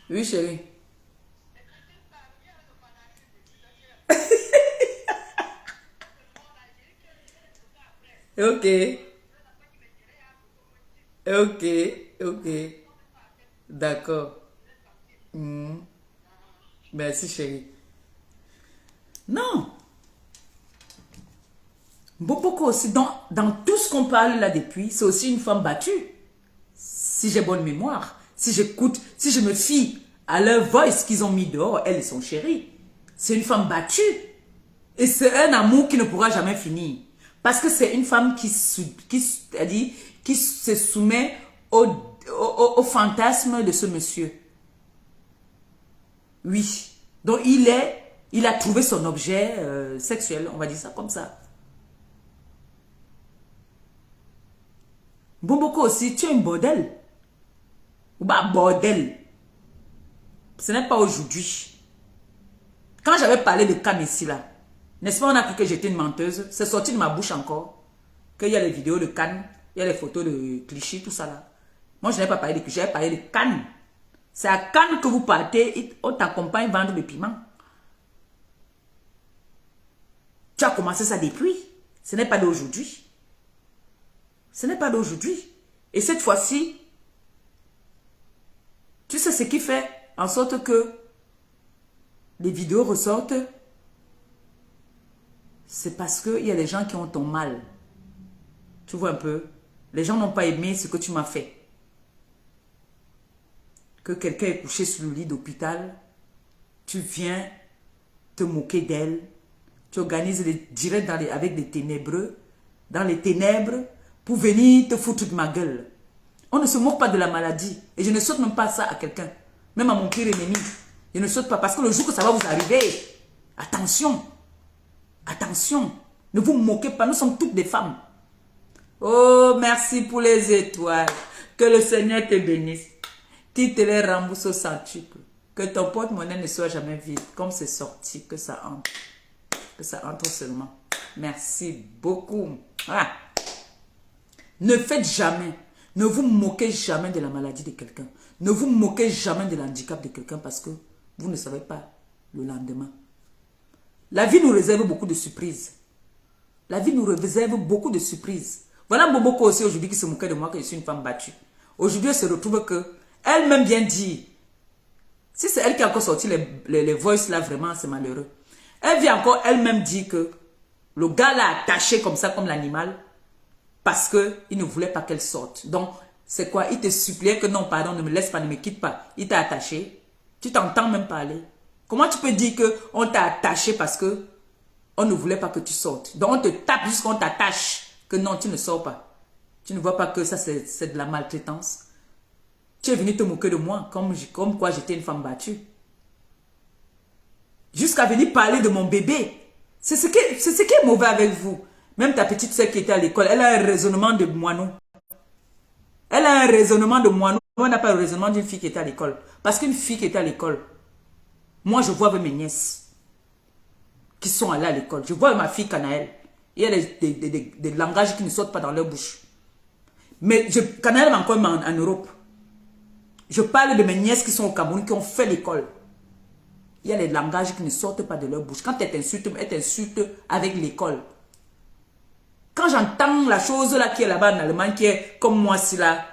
Oui, chérie. Ok. Ok. D'accord. Merci, chérie. Non. Beaucoup aussi, dans tout ce qu'on parle là depuis, c'est aussi une femme battue. Si j'ai bonne mémoire, si j'écoute, si je me fie à leur voice qu'ils ont mis dehors, elle et son chéri. C'est une femme battue. Et c'est un amour qui ne pourra jamais finir. Parce que c'est une femme qui se soumet au fantasme de ce monsieur. Oui. Donc il a trouvé son objet sexuel, on va dire ça comme ça. Bomboko aussi, tu es un bordel. Ou bah bordel. Ce n'est pas aujourd'hui. Quand j'avais parlé de Cam ici là, n'est-ce pas, on a cru que j'étais une menteuse. C'est sorti de ma bouche encore. Qu'il y a les vidéos de Cannes, il y a les photos de clichés, tout ça là. Moi, je n'ai pas parlé de clichés, j'avais parlé de Cannes. C'est à Cannes que vous partez, on t'accompagne vendre le piment. Tu as commencé ça depuis. Ce n'est pas d'aujourd'hui. Ce n'est pas d'aujourd'hui. Et cette fois-ci, tu sais ce qui fait en sorte que les vidéos ressortent? C'est parce qu'il y a des gens qui ont ton mal. Tu vois un peu? Les gens n'ont pas aimé ce que tu m'as fait. Que quelqu'un est couché sur le lit d'hôpital, tu viens te moquer d'elle, tu organises les directs avec des ténébreux, dans les ténèbres, pour venir te foutre de ma gueule. On ne se moque pas de la maladie. Et je ne saute même pas ça à quelqu'un. Même à mon pire ennemi. Je ne saute pas parce que le jour que ça va vous arriver, attention. Attention. Ne vous moquez pas. Nous sommes toutes des femmes. Oh, merci pour les étoiles. Que le Seigneur te bénisse. Qu'il te les rembourse au centuple. Que ton porte-monnaie ne soit jamais vide. Comme c'est sorti, que ça entre. Que ça entre seulement. Merci beaucoup. Ah. Ne faites jamais. Ne vous moquez jamais de la maladie de quelqu'un. Ne vous moquez jamais de l'handicap de quelqu'un parce que vous ne savez pas le lendemain. La vie nous réserve beaucoup de surprises. La vie nous réserve beaucoup de surprises. Voilà Boboko aussi aujourd'hui qui se moquait de moi que je suis une femme battue. Aujourd'hui, elle se retrouve que elle-même vient dire, si c'est elle qui a encore sorti les voices là, vraiment, c'est malheureux. Elle vient encore elle-même dire que le gars l'a attaché comme ça, comme l'animal, parce qu'il ne voulait pas qu'elle sorte. Donc, c'est quoi? Il te suppliait que non, pardon, ne me laisse pas, ne me quitte pas. Il t'a attaché. Tu t'entends même parler. Comment tu peux dire qu'on t'a attaché parce que on ne voulait pas que tu sortes? Donc, on te tape jusqu'à qu'on t'attache. Que non, tu ne sors pas. Tu ne vois pas que ça, c'est de la maltraitance. Tu es venu te moquer de moi, comme quoi j'étais une femme battue. Jusqu'à venir parler de mon bébé. C'est ce qui est mauvais avec vous. Même ta petite sœur qui était à l'école, elle a un raisonnement de moineau. Elle a un raisonnement de moineau. On n'a pas le raisonnement d'une fille qui était à l'école. Parce qu'une fille qui était à l'école, moi je vois avec mes nièces qui sont allées à l'école. Je vois avec ma fille Canaël. Il y a des langages qui ne sortent pas dans leur bouche. Mais Canaël est encore en Europe. Je parle de mes nièces qui sont au Cameroun, qui ont fait l'école. Il y a des langages qui ne sortent pas de leur bouche. Quand elle t'insulte avec l'école. Quand j'entends la chose là qui est là-bas en Allemagne, qui est comme moi, si là,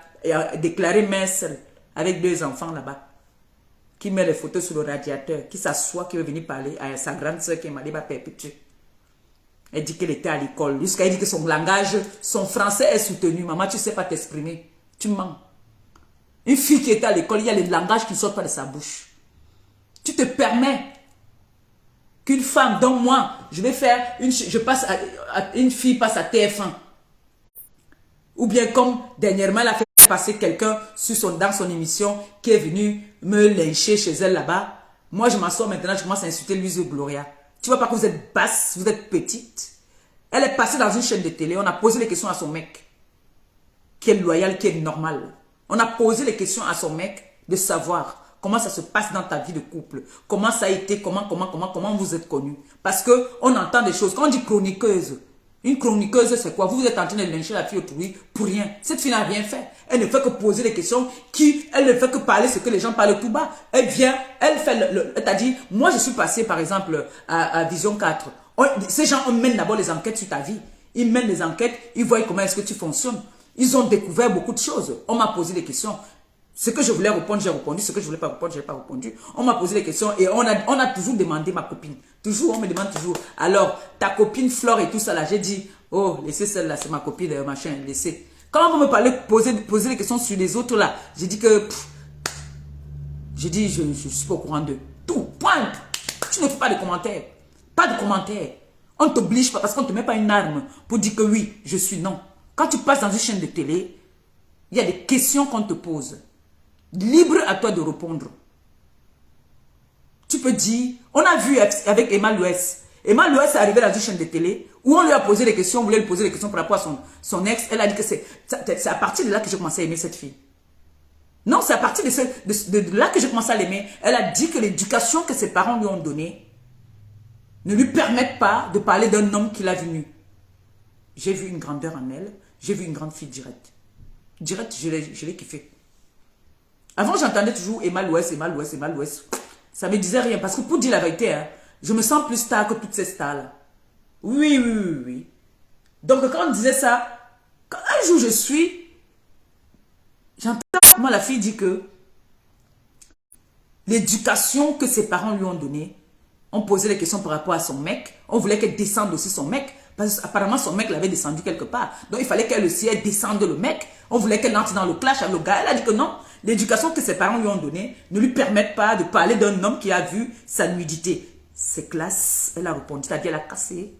déclarée mère seule, avec 2 enfants là-bas, qui met les photos sur le radiateur, qui s'assoit, qui veut venir parler à sa grande soeur qui est malade, perpétuée. Elle dit qu'elle était à l'école. Jusqu'à elle dit que son langage, son français est soutenu. Maman, tu ne sais pas t'exprimer. Tu mens. Une fille qui était à l'école, il y a les langages qui ne sortent pas de sa bouche. Tu te permets qu'une femme, donc moi, une fille passe à TF1. Ou bien comme dernièrement, elle a fait passer quelqu'un dans son émission qui est venu me lyncher chez elle là-bas. Moi, je m'assois maintenant, je commence à insulter Louise Gloria. Tu vois pas que vous êtes basse, vous êtes petite. Elle est passée dans une chaîne de télé, on a posé les questions à son mec, qui est loyal, qui est normal. On a posé les questions à son mec de savoir comment ça se passe dans ta vie de couple. Comment ça a été, comment vous êtes connus. Parce qu'on entend des choses. Quand on dit chroniqueuse, une chroniqueuse c'est quoi? Vous êtes en train de lyncher la fille autrui pour rien. Cette fille n'a rien fait. Elle ne fait que poser des questions elle ne fait que parler ce que les gens parlent tout bas. Elle vient, elle fait elle t'a dit, moi je suis passé par exemple à Vision 4. Ces gens mènent d'abord les enquêtes sur ta vie. Ils mènent les enquêtes, ils voient comment est-ce que tu fonctionnes. Ils ont découvert beaucoup de choses. On m'a posé des questions. Ce que je voulais répondre, j'ai répondu. Ce que je voulais pas répondre, j'ai pas répondu. On m'a posé des questions et on a toujours demandé ma copine. Toujours, on me demande toujours. Alors, ta copine Flore et tout ça là, j'ai dit, oh, laissez celle-là, c'est ma copine, machin, laissez. Quand on me parlait, poser des questions sur les autres là, j'ai dit que, j'ai dit, je suis pas au courant de tout. Point. Tu ne fais pas de commentaires. Pas de commentaires. On ne t'oblige pas parce qu'on ne te met pas une arme pour dire que oui, je suis non. Quand tu passes dans une chaîne de télé, il y a des questions qu'on te pose. Libre à toi de répondre. Tu peux dire, on a vu avec Emma Louès. Emma Louès est arrivée dans une chaîne de télé où on lui a posé des questions, on voulait lui poser des questions par rapport à son ex. Elle a dit que c'est à partir de là que j'ai commencé à aimer cette fille. Non, c'est à partir de là que j'ai commencé à l'aimer. Elle a dit que l'éducation que ses parents lui ont donnée ne lui permettent pas de parler d'un homme qu'il a vu nu. J'ai vu une grandeur en elle. J'ai vu une grande fille directe. Directe, je l'ai kiffé. Avant, j'entendais toujours Emma Louès, Emma Louès, Emma Louès. Ça me disait rien. Parce que pour dire la vérité, hein, je me sens plus star que toutes ces stars-là. Oui. Donc, quand on disait ça, quand un jour j'entends comment la fille dit que l'éducation que ses parents lui ont donnée, on posait des questions par rapport à son mec. On voulait qu'elle descende aussi son mec. Parce qu'apparemment, son mec l'avait descendu quelque part. Donc, il fallait qu'elle aussi descende le mec. On voulait qu'elle entre dans le clash avec le gars. Elle a dit que non. L'éducation que ses parents lui ont donnée ne lui permettent pas de parler d'un homme qui a vu sa nudité. C'est classe. Elle a répondu. C'est-à-dire, elle a cassé.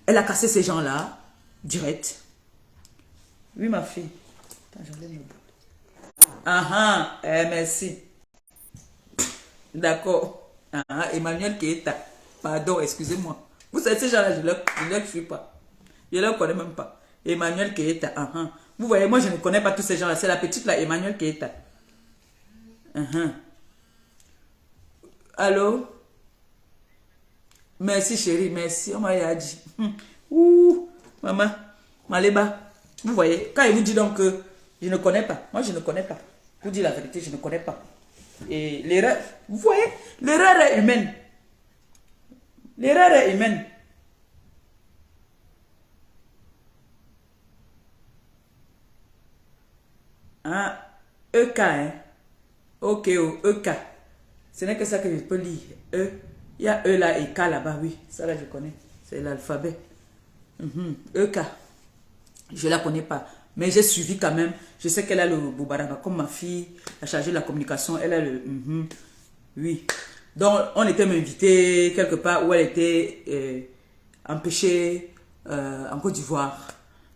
Elle a cassé ces gens-là. Direct. Oui, ma fille. Attends, j'enlève le bout. Merci. D'accord. Emmanuel Keita. Pardon, excusez-moi. Vous savez, ces gens-là, je ne les suis pas. Je ne les connais même pas. Emmanuel Keita. Vous voyez, moi, je ne connais pas tous ces gens-là. C'est la petite, là, Emmanuel Keita. Allô? Merci, chérie, merci. On m'a dit. Ouh, maman, Maléba. Vous voyez, quand il vous dit donc que je ne connais pas. Moi, je ne connais pas. Pour dire la vérité, je ne connais pas. Et l'erreur, vous voyez, l'erreur est humaine. L'erreur est humaine. Hein? EK, hein? Ok, oh, EK. Ce n'est que ça que je peux lire. E. Il y a E là et K là-bas, oui. Ça là, je connais. C'est l'alphabet. EK. Je ne la connais pas. Mais j'ai suivi quand même. Je sais qu'elle a le Boubaraba. Comme ma fille a chargé de la communication, elle a le... oui. Donc, on était invité quelque part où elle était empêchée en Côte d'Ivoire.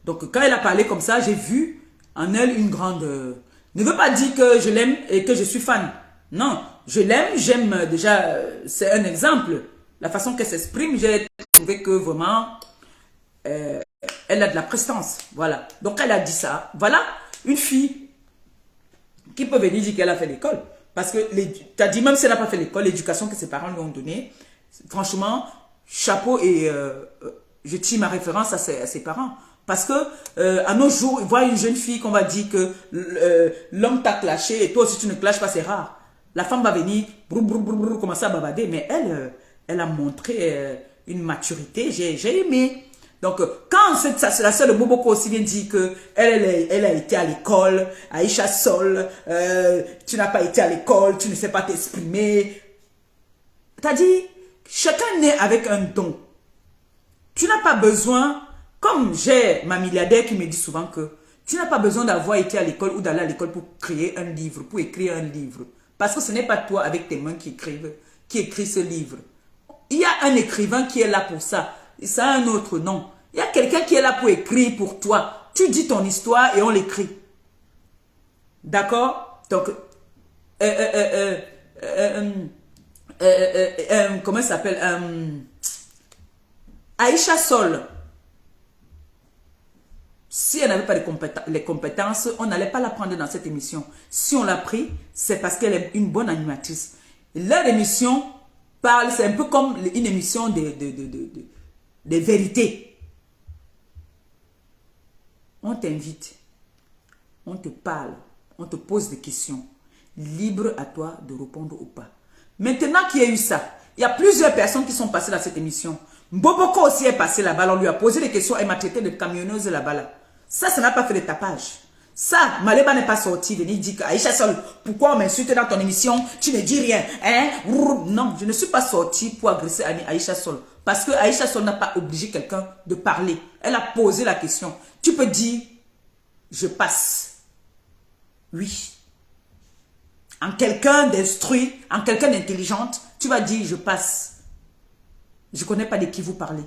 Donc, quand elle a parlé comme ça, j'ai vu en elle une grande... ne veut pas dire que je l'aime et que je suis fan. Non, je l'aime, j'aime déjà... c'est un exemple. La façon qu'elle s'exprime, j'ai trouvé que vraiment... elle a de la prestance. Voilà. Donc, elle a dit ça. Voilà une fille qui peut venir dire qu'elle a fait l'école. Parce que, tu as dit, même si elle n'a pas fait l'école, l'éducation que ses parents lui ont donnée, franchement, chapeau et je tire ma référence à ses parents. Parce que, à nos jours, voir une jeune fille qu'on va dire que l'homme t'a clashé et toi aussi tu ne clashes pas, c'est rare. La femme va venir, commencer à bavarder, mais elle a montré une maturité, j'ai aimé. Donc, quand c'est la sœur de Boboko aussi vient dire que elle a été à l'école, Aïcha Sol, tu n'as pas été à l'école, tu ne sais pas t'exprimer. T'as dit, chacun naît avec un don. Tu n'as pas besoin, comme j'ai ma milliardaire qui me dit souvent que tu n'as pas besoin d'avoir été à l'école ou d'aller à l'école pour créer un livre, pour écrire un livre. Parce que ce n'est pas toi avec tes mains qui écrit ce livre. Il y a un écrivain qui est là pour ça. Ça a un autre nom. Il y a quelqu'un qui est là pour écrire pour toi. Tu dis ton histoire et on l'écrit. D'accord? Donc, comment ça s'appelle? Aïcha Sol. Si elle n'avait pas les compétences, on n'allait pas la prendre dans cette émission. Si on l'a pris, c'est parce qu'elle est une bonne animatrice. Leur émission parle, c'est un peu comme une émission des vérités. On t'invite, on te parle, on te pose des questions. Libre à toi de répondre ou pas. Maintenant qu'il y a eu ça, il y a plusieurs personnes qui sont passées dans cette émission. Mboboko aussi est passé là-bas, on lui a posé des questions, elle m'a traité de camionneuse là-bas. Là. Ça n'a pas fait de tapage. Ça, Maleba n'est pas sorti, venir dire qu'Aïcha Sol, pourquoi on m'insulte dans ton émission, tu ne dis rien, hein? Non, je ne suis pas sorti pour agresser Aïcha Sol. Parce que Aïcha Sol n'a pas obligé quelqu'un de parler. Elle a posé la question. Tu peux dire, je passe. Oui. En quelqu'un d'instruit, en quelqu'un d'intelligente, tu vas dire, je passe. Je ne connais pas de qui vous parlez.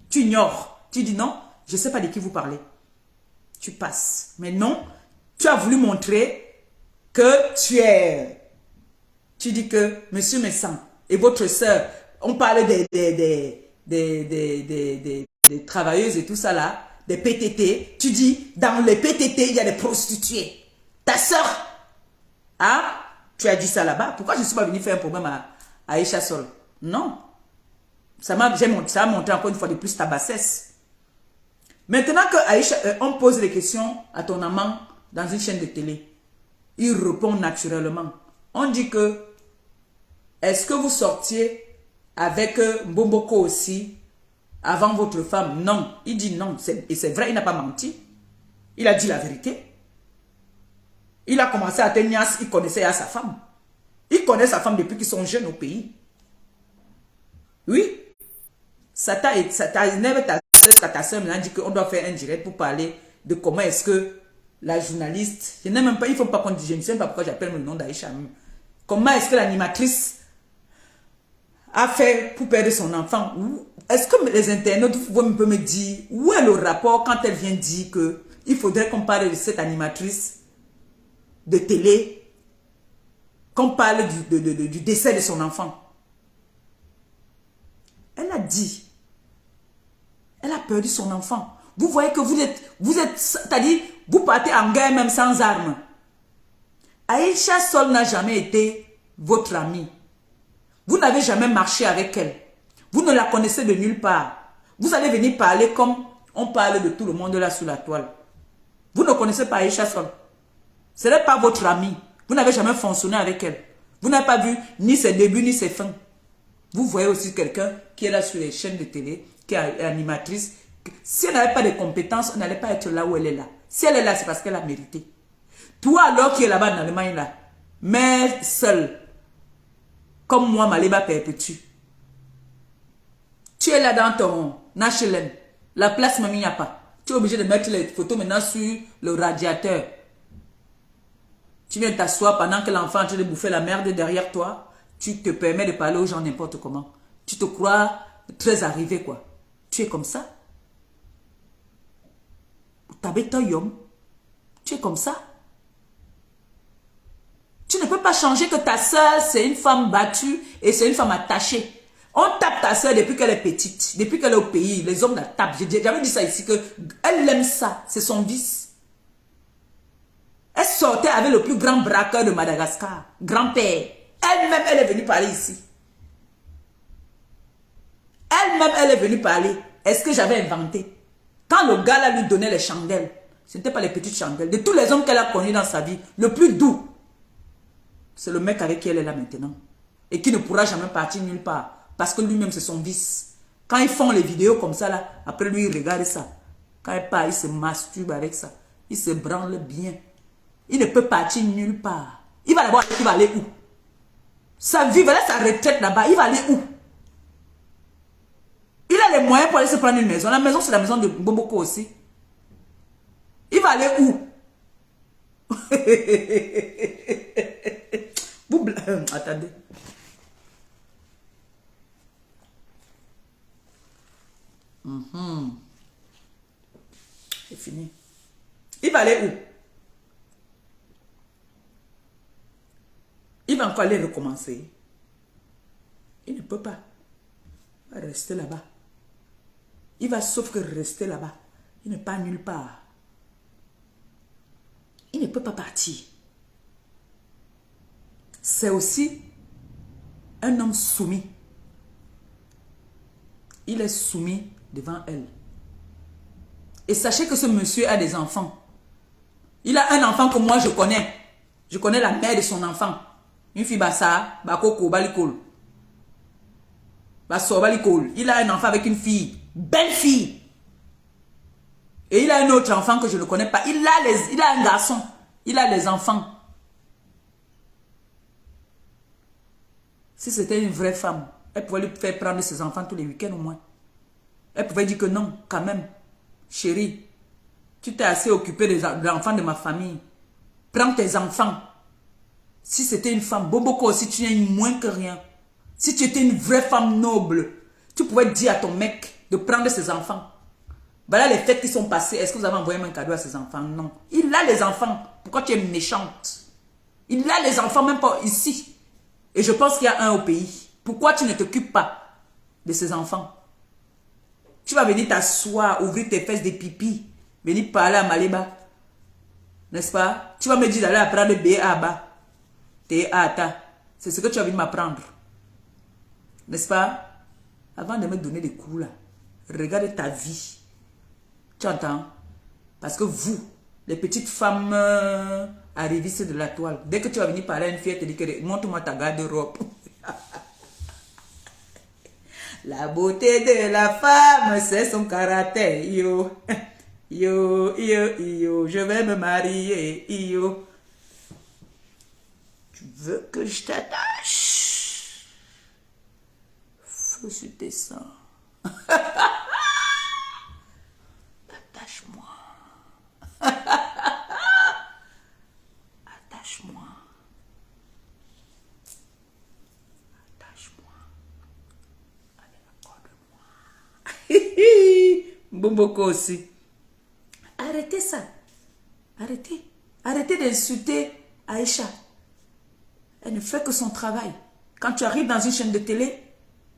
Tu ignores. Tu dis non, je ne sais pas de qui vous parlez. Tu passes. Mais non, tu as voulu montrer que tu dis que monsieur Messan et votre soeur, on parle des travailleuses et tout ça là, des PTT. Tu dis, dans les PTT, il y a des prostituées. Ta soeur, hein? Tu as dit ça là-bas. Pourquoi je ne suis pas venu faire un problème à Aïcha Sol? Non. Ça a montré encore une fois de plus ta bassesse. Maintenant que Aïcha, on pose des questions à ton amant dans une chaîne de télé, il répond naturellement. On dit que, est-ce que vous sortiez avec Mbomboko aussi avant votre femme? Non. Il dit non. Et c'est vrai, il n'a pas menti. Il a dit la vérité. Il a commencé à tenir, il connaissait sa femme. Il connaît sa femme depuis qu'ils sont jeunes au pays. Oui. Ça t'a énervé ta soeur maintenant dit qu'on doit faire un direct pour parler de comment est-ce que la journaliste, je n'ai même pas, il ne faut pas qu'on dise, je ne sais pas pourquoi j'appelle le nom d'Aïcha. Comment est-ce que l'animatrice a fait pour perdre son enfant? Est-ce que les internautes peuvent me dire où est le rapport quand elle vient dire que il faudrait qu'on parle de cette animatrice de télé, qu'on parle du décès de son enfant? Elle a dit, elle a perdu son enfant. Vous voyez que vous êtes, c'est-à-dire, vous partez en guerre même sans armes. Aïcha Sol n'a jamais été votre amie. Vous n'avez jamais marché avec elle. Vous ne la connaissez de nulle part. Vous allez venir parler comme on parle de tout le monde là sous la toile. Vous ne connaissez pas Aïcha Sol. Ce n'est pas votre amie. Vous n'avez jamais fonctionné avec elle. Vous n'avez pas vu ni ses débuts ni ses fins. Vous voyez aussi quelqu'un qui est là sur les chaînes de télé, qui est animatrice. Si elle n'avait pas de compétences, elle n'allait pas être là où elle est là. Si elle est là, c'est parce qu'elle a mérité. Toi, alors qui est là-bas en Allemagne, là, mère seule, comme moi, Maléba perpétue. Tu es là dans ton HLM. La place, même, il n'y a pas. Tu es obligé de mettre les photos maintenant sur le radiateur. Tu viens t'asseoir pendant que l'enfant est en train de bouffer la merde derrière toi. Tu te permets de parler aux gens n'importe comment. Tu te crois très arrivé, quoi. Tu es comme ça. Tu es comme ça. Tu ne peux pas changer que ta soeur, c'est une femme battue et c'est une femme attachée. On tape ta soeur depuis qu'elle est petite, depuis qu'elle est au pays. Les hommes la tapent. J'avais dit ça ici, que elle aime ça. C'est son vice. Elle sortait avec le plus grand braqueur de Madagascar. Grand-père. Elle-même, elle est venue parler ici. Elle-même, elle est venue parler. Est-ce que j'avais inventé? Quand le gars là lui donnait les chandelles, ce n'était pas les petites chandelles. De tous les hommes qu'elle a connus dans sa vie, le plus doux, c'est le mec avec qui elle est là maintenant. Et qui ne pourra jamais partir nulle part. Parce que lui-même, c'est son vice. Quand ils font les vidéos comme ça, là, après lui, il regarde ça. Quand il part, il se masturbe avec ça. Il se branle bien. Il ne peut partir nulle part. Il va d'abord, il va aller où? Sa vie, voilà sa retraite là-bas. Il va aller où? Il a les moyens pour aller se prendre une maison. La maison, c'est la maison de Bomboko aussi. Il va aller où? Attendez. C'est fini. Il va aller où? Il va encore aller recommencer. Il ne peut pas. Il va rester là-bas. Il va sauf que rester là-bas. Il n'est pas nulle part. Il ne peut pas partir. C'est aussi un homme soumis. Il est soumis devant elle. Et sachez que ce monsieur a des enfants. Il a un enfant que moi je connais. Je connais la mère de son enfant. Une fille bassa, bakoko, balikol. Basso, balikol. Il a un enfant avec une fille. Belle fille. Et il a un autre enfant que je ne connais pas. Il a un garçon. Il a les enfants. Si c'était une vraie femme, elle pouvait lui faire prendre ses enfants tous les week-ends au moins. Elle pouvait dire que non, quand même. Chérie, tu t'es assez occupé des enfants de ma famille. Prends tes enfants. Si c'était une femme, Boboko aussi, tu n'es moins que rien. Si tu étais une vraie femme noble, tu pouvais dire à ton mec de prendre ses enfants. Voilà les fêtes qui sont passées. Est-ce que vous avez envoyé un cadeau à ses enfants? Non. Il a les enfants. Pourquoi tu es méchante? Il a les enfants, même pas ici. Et je pense qu'il y a un au pays. Pourquoi tu ne t'occupes pas de ses enfants? Tu vas venir t'asseoir, ouvrir tes fesses de pipi, venir parler à Maléba. N'est-ce pas? Tu vas me dire d'aller apprendre B.A.B.A. T.A.T.A. C'est ce que tu as envie de m'apprendre. N'est-ce pas? Avant de me donner des coups là, regarde ta vie. Tu entends? Parce que vous, les petites femmes arrivistes de la toile, dès que tu vas venir parler à une fille, elle te dit que montre-moi ta garde-robe. La beauté de la femme, c'est son caractère. Yo, yo, yo, yo, je vais me marier. Yo. Tu veux que je t'attache? Feu sur tes seins. Attache-moi. Attache-moi. Attache-moi. Bomboko aussi. Arrêtez ça. Arrêtez. Arrêtez d'insulter Aïcha. Elle ne fait que son travail. Quand tu arrives dans une chaîne de télé,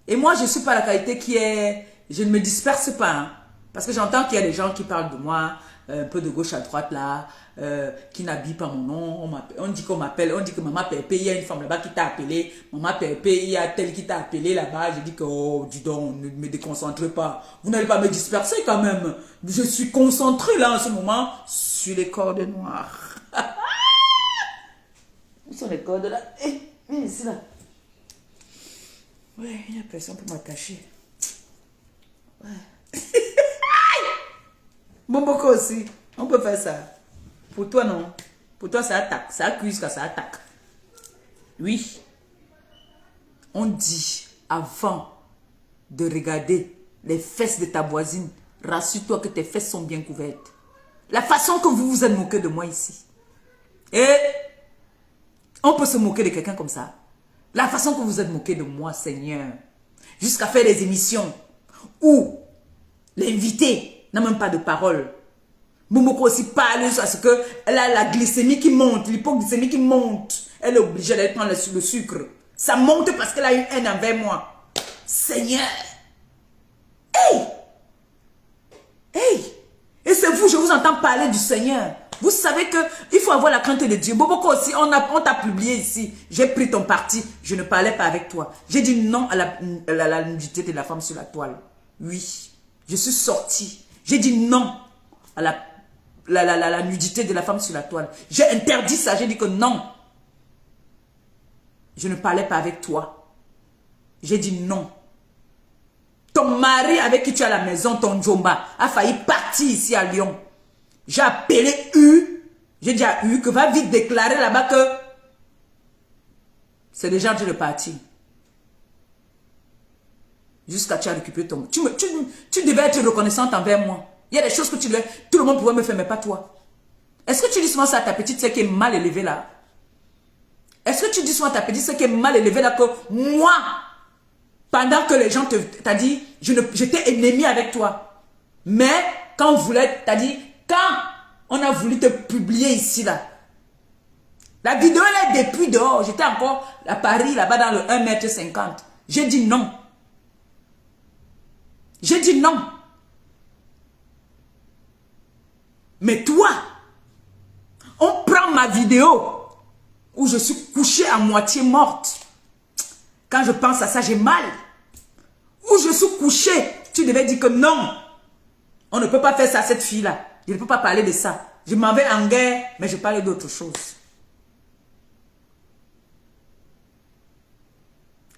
et moi je ne suis pas la qualité qui est... Je ne me disperse pas. Hein, parce que j'entends qu'il y a des gens qui parlent de moi, un peu de gauche à droite là, qui n'habillent pas mon nom. On dit qu'on m'appelle, on dit que Maman Pépé, il y a une femme là-bas qui t'a appelé. Maman Pépé, il y a telle qui t'a appelé là-bas. Je dis que, oh, dis donc, ne me déconcentrez pas. Vous n'allez pas me disperser quand même. Je suis concentré là en ce moment sur les cordes noires. Où sont les cordes là? Viens ici là. Ouais, il y a personne pour m'attacher. Ouais. Bon, beaucoup aussi. On peut faire ça. Pour toi, non. Pour toi, ça attaque. Ça accuse quand ça attaque. Oui. On dit, avant de regarder les fesses de ta voisine, rassure-toi que tes fesses sont bien couvertes. La façon que vous vous êtes moqué de moi ici. Et on peut se moquer de quelqu'un comme ça. La façon que vous êtes moqué de moi, Seigneur. Jusqu'à faire des émissions où l'invité n'a même pas de parole. Moumoko aussi parle parce qu'elle a la glycémie qui monte, l'hypoglycémie qui monte. Elle est obligée d'aller prendre le sucre. Ça monte parce qu'elle a une haine envers moi. Seigneur. Hey! Hey! Et c'est vous, je vous entends parler du Seigneur. Vous savez qu'il faut avoir la crainte de Dieu. Boboko aussi, on t'a publié ici. J'ai pris ton parti. Je ne parlais pas avec toi. J'ai dit non à la nudité de la femme sur la toile. Oui. Je suis sortie. J'ai dit non à la nudité de la femme sur la toile. J'ai interdit ça. J'ai dit que non. Je ne parlais pas avec toi. J'ai dit non. Ton mari avec qui tu es à la maison, ton Djomba, a failli partir ici à Lyon. J'ai appelé U. J'ai dit à U que va vite déclarer là-bas que c'est déjà en train de partir. Jusqu'à tu as récupéré ton... Tu devais être reconnaissante envers moi. Il y a des choses que tout le monde pouvait me faire, mais pas toi. Est-ce que tu dis souvent ça à ta petite sœur qui est mal élevée là? Est-ce que tu dis souvent à ta petite sœur qui est mal élevée là que moi, pendant que les gens t'ont dit, j'étais ennemi avec toi. Mais quand on voulait, t'as dit, quand on a voulu te publier ici là, la vidéo elle est depuis dehors. J'étais encore à Paris là-bas dans le 1,50 m. J'ai dit non. J'ai dit non. Mais toi, on prend ma vidéo où je suis couchée à moitié morte. Quand je pense à ça, j'ai mal. Où je suis couchée, tu devais dire que non. On ne peut pas faire ça à cette fille-là. Je ne peux pas parler de ça. Je m'en vais en guerre, mais je parlais d'autre chose.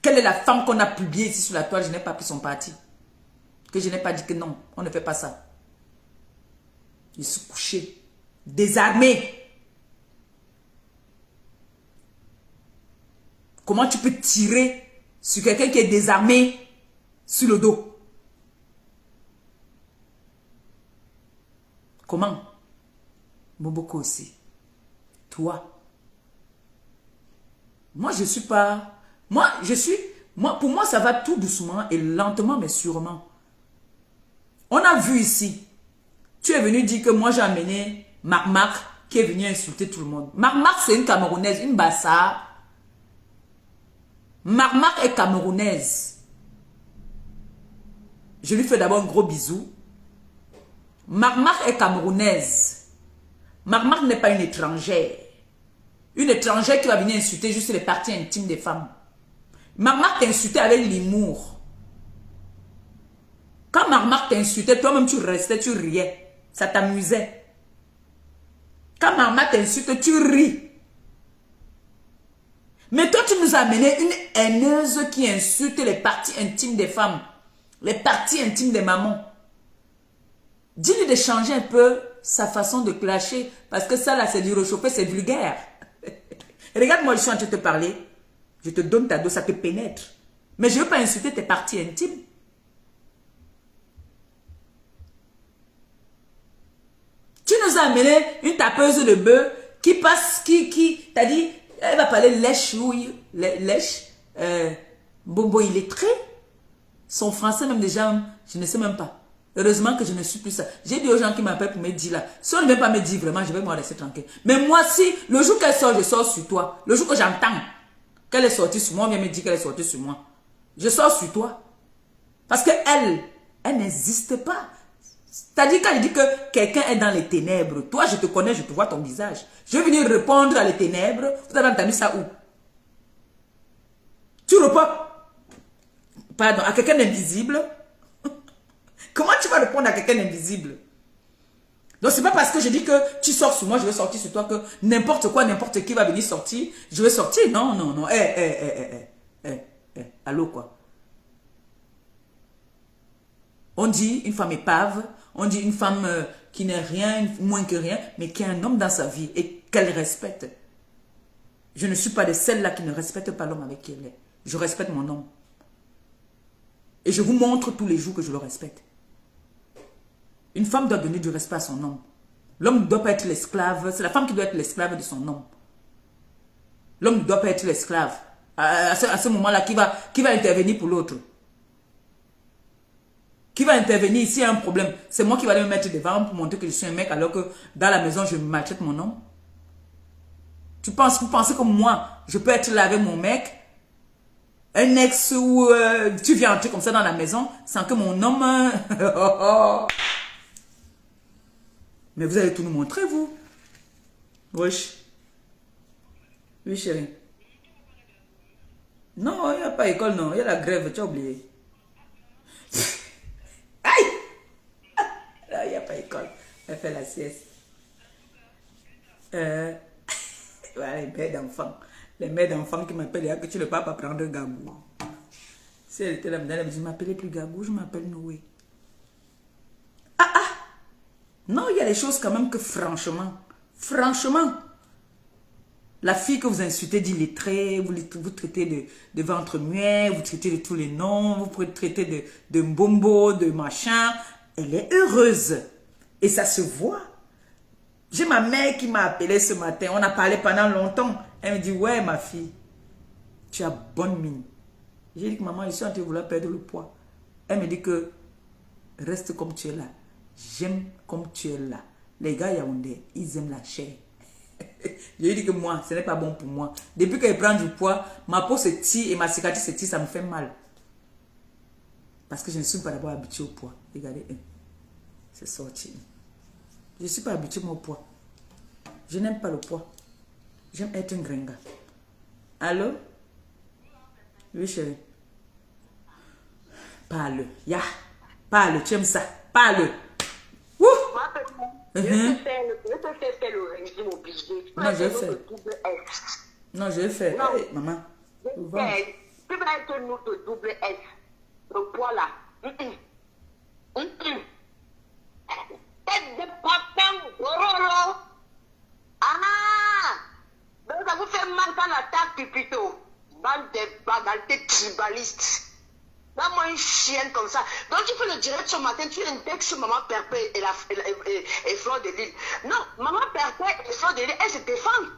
Quelle est la femme qu'on a publiée ici sur la toile? Je n'ai pas pris son parti. Que je n'ai pas dit que non, on ne fait pas ça. Je suis couché, désarmé. Comment tu peux tirer sur quelqu'un qui est désarmé sur le dos? Comment? Boboko aussi. Toi. Moi, je suis pas... Pour moi, ça va tout doucement et lentement, mais sûrement. On a vu ici. Tu es venu dire que moi, j'ai amené Marc qui est venu insulter tout le monde. Marc, c'est une Camerounaise, une Bassa. Marc est camerounaise. Je lui fais d'abord un gros bisou. Marc est camerounaise. Marc n'est pas une étrangère. Une étrangère qui va venir insulter juste les parties intimes des femmes. Marc t'a insulté avec l'humour. Quand Marc t'a insulté, toi-même tu restais, tu riais. Ça t'amusait. Quand Marc t'insulte, tu ris. Mais toi, tu nous as amené une haineuse qui insulte les parties intimes des femmes. Les parties intimes des mamans. Dis-lui de changer un peu sa façon de clasher. Parce que ça, là, c'est du réchauffé, c'est vulgaire. Regarde-moi, je suis en train de te parler. Je te donne ta dose, ça te pénètre. Mais je ne veux pas insulter tes parties intimes. Tu nous as amené une tapeuse de bœuf qui passe, qui t'a dit, elle va parler lèche, oui, lèche, bobo illettré. Son français même déjà, je ne sais même pas. Heureusement que je ne suis plus ça. J'ai dit aux gens qui m'appellent pour me dire là, si on ne veut pas me dire vraiment, je vais me laisser tranquille. Mais moi, si, le jour qu'elle sort, je sors sur toi. Le jour que j'entends qu'elle est sortie sur moi, on vient me dire qu'elle est sortie sur moi. Je sors sur toi. Parce qu'elle n'existe pas. C'est-à-dire quand je dis que quelqu'un est dans les ténèbres, toi je te connais, je te vois ton visage. Je vais venir répondre à les ténèbres. Vous avez entendu ça où? Tu réponds, pardon, à quelqu'un d'invisible. Comment tu vas répondre à quelqu'un d'invisible? Donc c'est pas parce que je dis que tu sors sur moi, je vais sortir sur toi que n'importe quoi, n'importe qui va venir sortir, je vais sortir. Non, non, non. Allô quoi? On dit une femme épave, on dit une femme qui n'est rien, moins que rien, mais qui a un homme dans sa vie et qu'elle respecte. Je ne suis pas de celle-là qui ne respecte pas l'homme avec qui elle est. Je respecte mon homme. Et je vous montre tous les jours que je le respecte. Une femme doit donner du respect à son homme. L'homme ne doit pas être l'esclave. C'est la femme qui doit être l'esclave de son homme. L'homme ne doit pas être l'esclave. À ce moment-là, qui va intervenir pour l'autre? Qui va intervenir s'il y a un problème? C'est moi qui vais aller me mettre devant pour montrer que je suis un mec alors que dans la maison, je maltraite mon homme. Vous pensez que moi, je peux être là avec mon mec, un ex ou tu viens entrer comme ça dans la maison sans que mon homme... Mais vous allez tout nous montrer, vous. Wesh. Oui, chérie. Non, il n'y a pas école, non. Il y a la grève, tu as oublié. Aïe! Il n'y a pas école. Elle fait la sieste. Voilà, les mères d'enfants. Les mères d'enfants qui m'appellent, que tu ne peux pas prendre Gabou. Si elle était là, elle me dit, m'appelez plus Gabou, je m'appelle Noé. Non, il y a des choses quand même que franchement, la fille que vous insultez d'illettrée, vous traitez de ventre muet, vous traitez de tous les noms, vous pouvez traiter de mbombo, de machin, elle est heureuse. Et ça se voit. J'ai ma mère qui m'a appelé ce matin, on a parlé pendant longtemps. Elle me dit, ouais ma fille, tu as bonne mine. J'ai dit que maman, je suis en train de vouloir perdre le poids. Elle me dit que reste comme tu es là. J'aime comme tu es là. Les gars Yaoundé, ils aiment la chair. Je lui ai dit que moi, ce n'est pas bon pour moi. Depuis que je prends du poids, ma peau se tire et ma cicatrice se tire, ça me fait mal. Parce que je ne suis pas d'abord habituée au poids. Regardez, c'est sorti. Je ne suis pas habituée au poids. Je n'aime pas le poids. J'aime être un gringa. Allô? Oui, chérie. Parle. Ya. Parle, tu aimes ça. Parle. Ouh! Je te fais le régime obligé. Non, je fais. Non, je fais. Non. Hey, maman. Tu vas être nous de double S. Le poids là. Tête de patin, gororo. Ah! Donc ça vous fait mal dans la tête, plutôt. Bande de banalités tribalistes. Donne-moi une chienne comme ça. Donc tu fais le direct ce matin, tu indexes Maman Perpé et Fleur de Lille. Non, Maman Perpé et Fleur de Lille, elles se défendent.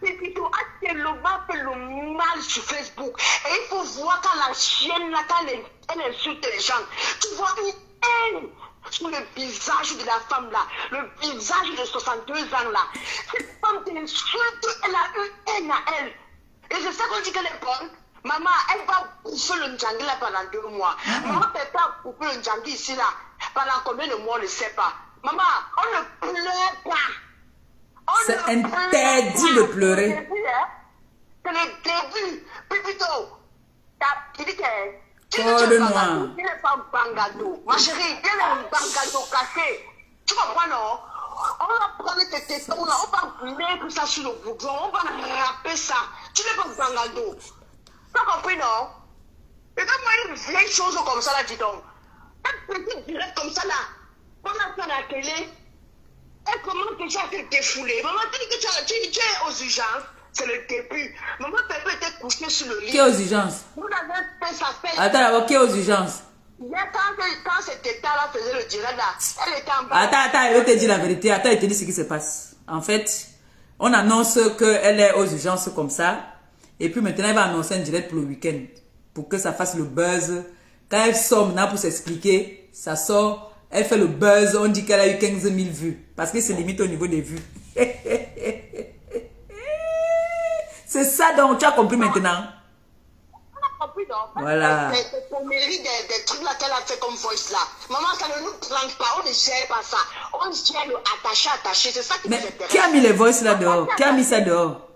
Pépito a tellement fait le mal sur Facebook. Et il faut voir quand la chienne là, quand elle insulte les gens, tu vois une haine sur le visage de la femme là, le visage de 62 ans là. Cette femme t'insulte, elle a une haine à elle. Et c'est ça qu'on dit qu'elle est bonne. Maman, elle va bouffer le Ndjangui là pendant 2 mois. Maman ne peut pas bouffer le Ndjangui ici là. Pendant combien de mois, on ne sait pas. Maman, on ne pleure pas. C'est interdit de pleurer. C'est le début. Puis plutôt, tu dis que tu Oh, de noir. n'est pas un bangado. Ma chérie, il y a un bangado caché. Tu comprends, non? On va prendre tes tétons là, on va mettre ça sur le boudron, on va râper ça. Tu n'es pas un bangado. Tu as compris, non? Et donne-moi une vieille chose comme ça là, dis donc. Un petit direct comme ça là, on a fait à la télé. Et comment que tu as été défoulé? Maman t'a dit que tu es aux urgences. C'est le début. Maman Pépé était couchée sur le lit. Qui est aux urgences? Vous avez fait sa fête. Attends d'abord, qui est aux urgences? Hier, quand cet état-là faisait le direct là, elle était en bas. Attends, elle te dit la vérité. Attends, elle te dit ce qui se passe. En fait, on annonce qu'elle est aux urgences comme ça. Et puis maintenant, elle va annoncer un direct pour le week-end. Pour que ça fasse le buzz. Quand elle sort maintenant pour s'expliquer, ça sort, elle fait le buzz, on dit qu'elle a eu 15 000 vues. Parce que c'est limite au niveau des vues. C'est ça donc, tu as compris maintenant? Voilà. C'est pour mérite des trucs là qu'elle a fait comme voice là. Maman, ça ne nous prend pas, on ne gère pas ça. On gère le attaché, c'est ça qui nous Mais intéresse. qui a mis les voices là dehors? Qui a mis ça dehors?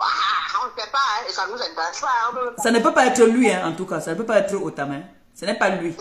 Ah, on ne sait pas, hein, et ça nous intéresse pas. Hein. Ça ne peut pas être lui, hein, en tout cas. Ça ne peut pas être Otama. Ce n'est pas lui.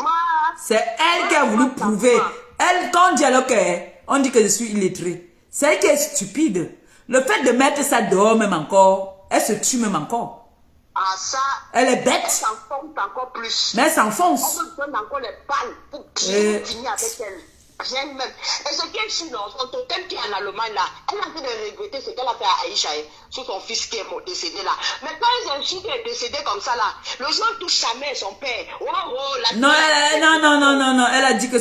C'est elle qui a voulu prouver. Elle, quand on dit alors qu'on dit que je suis illettré, c'est elle qui est stupide. Le fait de mettre ça dehors même encore, elle se tue même encore. Ah, ça. Elle est On bête. s'enfonce encore plus. Mais elle s'enfonce. On me donne encore les balles pour bien finir avec elle. Bien même. Et ce qui est sûr, son totem qui est en Allemagne là, elle a en train de regretter ce qu'elle a fait à Aïcha, sur son fils qui est décédé là. Mais quand ils insultent est décédé comme ça là, le jour où touche sa mère, son père. Oh, oh, la Non, non. Elle a dit que,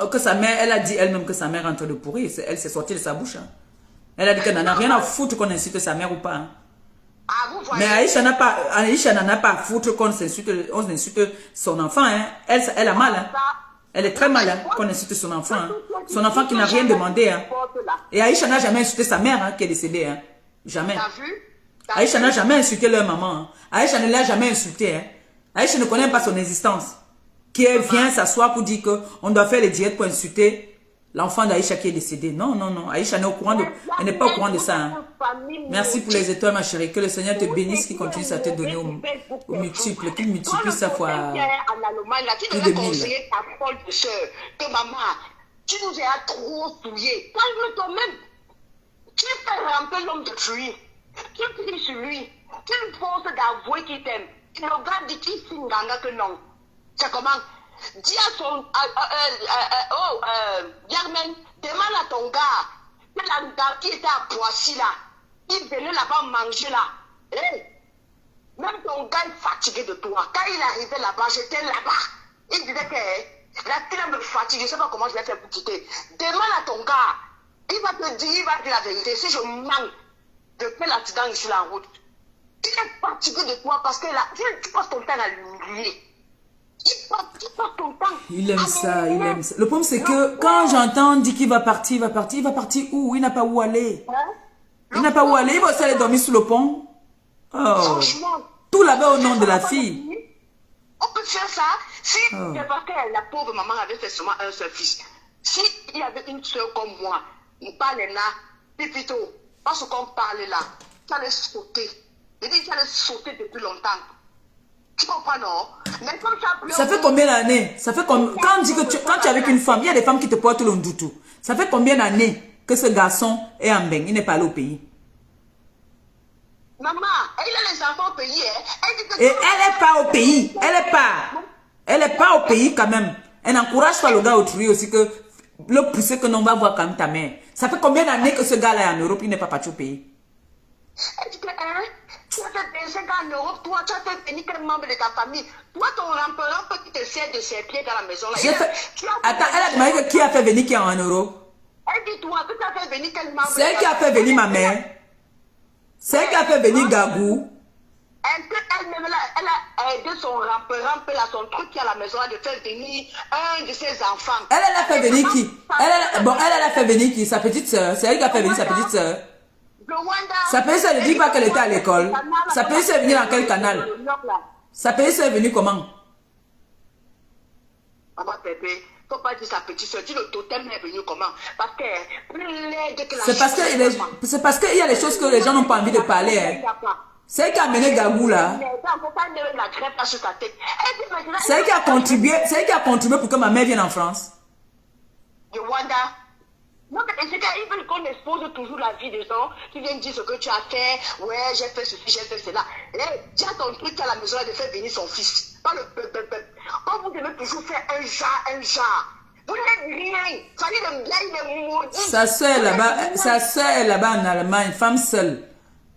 que sa mère, elle a dit elle-même que sa mère est en train de pourrir. Elle s'est sortie de sa bouche. Hein. Elle a dit qu'elle n'en a rien à foutre qu'on insulte sa mère ou pas. Hein. Ah, vous voyez. Mais Aïcha n'en a pas à foutre qu'on insulte son enfant. Hein. Elle a mal. Hein. Elle est très mal hein, qu'on insulte son enfant. Hein. Son enfant qui n'a rien demandé. Hein. Et Aïcha n'a jamais insulté sa mère hein, qui est décédée. Hein. Jamais. T'as vu? Aïcha n'a jamais insulté leur maman. Hein. Aïcha ne l'a jamais insulté. Hein. Aïcha ne connaît pas son existence. Qui vient s'asseoir pour dire qu'on doit faire les diètes pour insulter l'enfant d'Aïcha qui est décédé. Non, non, non. Aïcha n'est au courant de... Elle n'est pas au courant de ça. Hein. Merci pour les étoiles, ma chérie. Que le Seigneur te bénisse, qu'il continue à te donner au multiple. Qu'il multiplie sa foi. Tu nous as conseillé ta folle soeur. Que maman, tu nous as trop souillés. Calme-toi même. Tu fais ramper l'homme de pluie. Tu pries sur lui. Tu lui forces d'avouer qu'il t'aime. Et le gars dit qu'il signe que non. C'est comment? Dis à son... Germaine, demande à ton gars que la dame qui était à Poissy là, il venait là-bas manger là. Hey, même ton gars est fatigué de toi. Quand il arrivait là-bas, j'étais là-bas. Il disait que la fille me fatigue, je ne sais pas comment je vais faire pour quitter. Demande à ton gars. Il va te dire la vérité. Si je manque de faire l'accident sur la route, il est fatigué de toi parce que là, tu passes ton temps à l'humilier. Il aime ça, il aime ça. Le problème c'est que quand j'entends dire qu'il va partir, il va partir où? Il n'a pas où aller. Il n'a pas où aller, il va aussi aller dormir sous le pont. Oh. Tout là-bas au nom de la fille. On peut faire ça si c'est parce que la pauvre maman avait fait seulement un seul fils. Si il y avait une soeur comme moi, il parlait là, Pipito, parce qu'on parlait là, tu allais sauter. Je dis, tu allais sauter depuis longtemps. Tu comprends, non? Mais comme ça fait combien d'années? Ça fait quand on dit que quand tu es avec une femme, il y a des femmes qui te portent le ndoutou. Ça fait combien d'années que ce garçon est en bain? Il n'est pas allé au pays. Maman, il a les enfants au pays. Hein? Et elle n'est pas au pays. Elle n'est pas au pays quand même. Elle n'encourage pas le gars autrui aussi que le pousser que non va voir comme ta mère. Ça fait combien d'années que ce gars-là est en Europe, il n'est pas parti au pays? Elle dit que, tu as fait 25 ans en Europe, toi, tu as fait venir quel membre de ta famille. Toi, ton rampe qui te sert de ses pieds dans la maison. Là, attends, elle a demandé qui a fait venir qui est en Europe. Elle dit, toi, que tu as fait venir quel membre? C'est elle qui a fait venir ma mère. C'est elle qui a fait venir Gabou. Elle-même, elle a aidé son rampe là, son truc qui est à la maison, de faire venir un de ses enfants. Elle a fait venir qui? Elle a fait venir qui? Sa petite soeur. C'est elle qui a fait venir sa petite soeur. Sa petite soeur ne dit pas qu'elle était à l'école. Sa petite soeur est venue dans quel canal? Sa petite soeur est venue comment? Maman Pépé, il ne faut pas dire sa petite soeur. Dis le totem est venu comment? Parce que c'est parce qu'il y a des choses que les gens n'ont pas envie de parler. Hein. C'est elle qui a mené Gabou là. C'est elle qui a contribué pour que ma mère vienne en France. Non, mais c'est qu'ils veulent qu'on expose toujours la vie des gens. Tu viens dire ce que tu as fait. Ouais, j'ai fait ceci, j'ai fait cela. Et tu as ton truc à la maison de faire venir son fils. Pas le peuple. Quand vous devez toujours faire un genre. Vous n'êtes rien. Ça dit le bien, il est maudit. Sa soeur est là-bas en Allemagne, femme seule.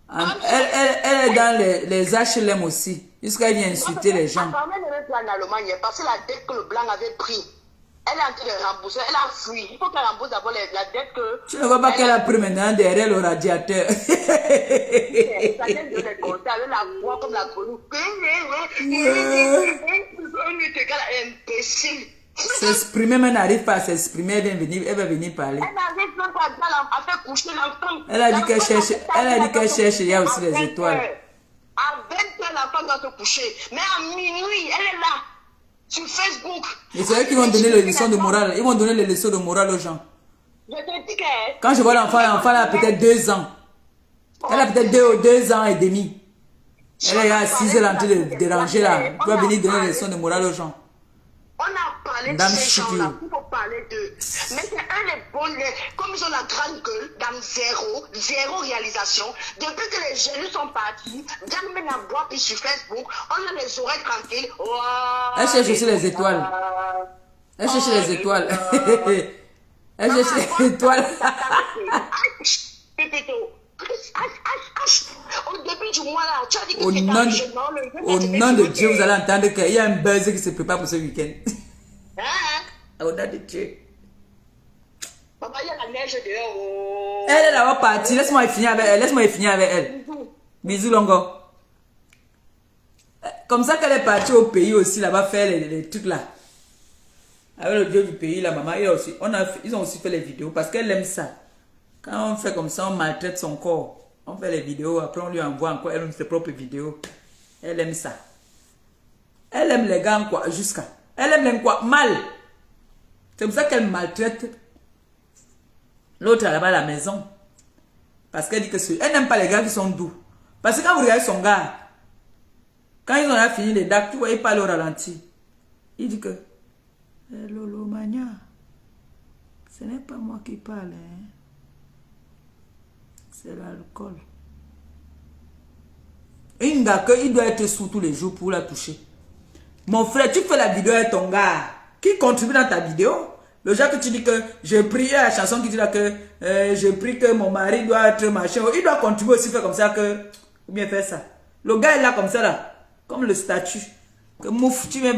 Elle est dans les HLM aussi. Jusqu'à elle vient insulter les gens. Elle n'est même pas en Allemagne parce que la dette que le blanc avait pris. Elle est en train de rembourser, elle a fui. Il faut qu'elle rembourse d'abord la dette que... Tu ne vois pas qu'elle a pris maintenant derrière le radiateur. Ça vient de les compter avec la voix comme la grenouille. Imbécile. S'exprimer, mais elle n'arrive pas à s'exprimer, elle va venir parler. Elle n'arrive même pas à faire coucher l'enfant. Elle a dit qu'elle cherche, il y a aussi les étoiles. À 20 ans, l'enfant doit se coucher. Mais à minuit, elle est là. Sur Facebook. Et c'est eux qui vont donner les leçons de morale. Ils vont donner les leçons de morale aux gens. Je te dis que... Quand je vois l'enfant a peut-être 2 ans. Elle a peut-être 2 ans et demi. Elle est assise, elle est en train de déranger là. Tu vas venir donner les leçons de morale aux gens. On a parlé de ces gens-là. Il faut parler parler d'eux. Mais c'est un des bons, comme ils ont la grande gueule, dans zéro réalisation. Depuis que les jeunes sont partis, dans même la boîte puis sur Facebook, on a les oreilles tranquilles. Oh, elle cherche aussi les étoiles. Elle cherche les étoiles. Elle cherche les étoiles. Au début du mois là, tu as dit que Au c'est nom de Dieu, vous allez entendre qu'il y a un buzz qui se prépare pour ce week-end. Au nom de Dieu. Papa, il y a la neige dehors. Elle est là-bas partie. Laisse-moi finir avec elle. Laisse-moi finir avec elle. Bisous, Longo. Comme ça qu'elle est partie au pays aussi, là-bas, faire les trucs là. Avec le dieu du pays, la maman, ils ont aussi fait les vidéos parce qu'elle aime ça. Quand on fait comme ça, on maltraite son corps. On fait les vidéos, après on lui envoie encore elle ses propres vidéos. Elle aime ça. Elle aime les gars quoi, jusqu'à. Elle aime les quoi, mal. C'est pour ça qu'elle maltraite l'autre là-bas à la maison. Parce qu'elle dit que elle n'aime pas les gars qui sont doux. Parce que quand vous regardez son gars, quand ils ont fini les dates, tu vois, il parle au ralenti. Il dit que Lolo Mania, ce n'est pas moi qui parle, hein. C'est l'alcool. Un gars il doit être sous tous les jours pour la toucher. Mon frère, tu fais la vidéo avec ton gars qui contribue dans ta vidéo. Le genre que tu dis que je prie, la chanson qui dit là que je prie que mon mari doit être machin. Il doit contribuer aussi, faire comme ça que. Ou bien faire ça. Le gars est là comme ça là. Comme le statut. Que mouf, tu vas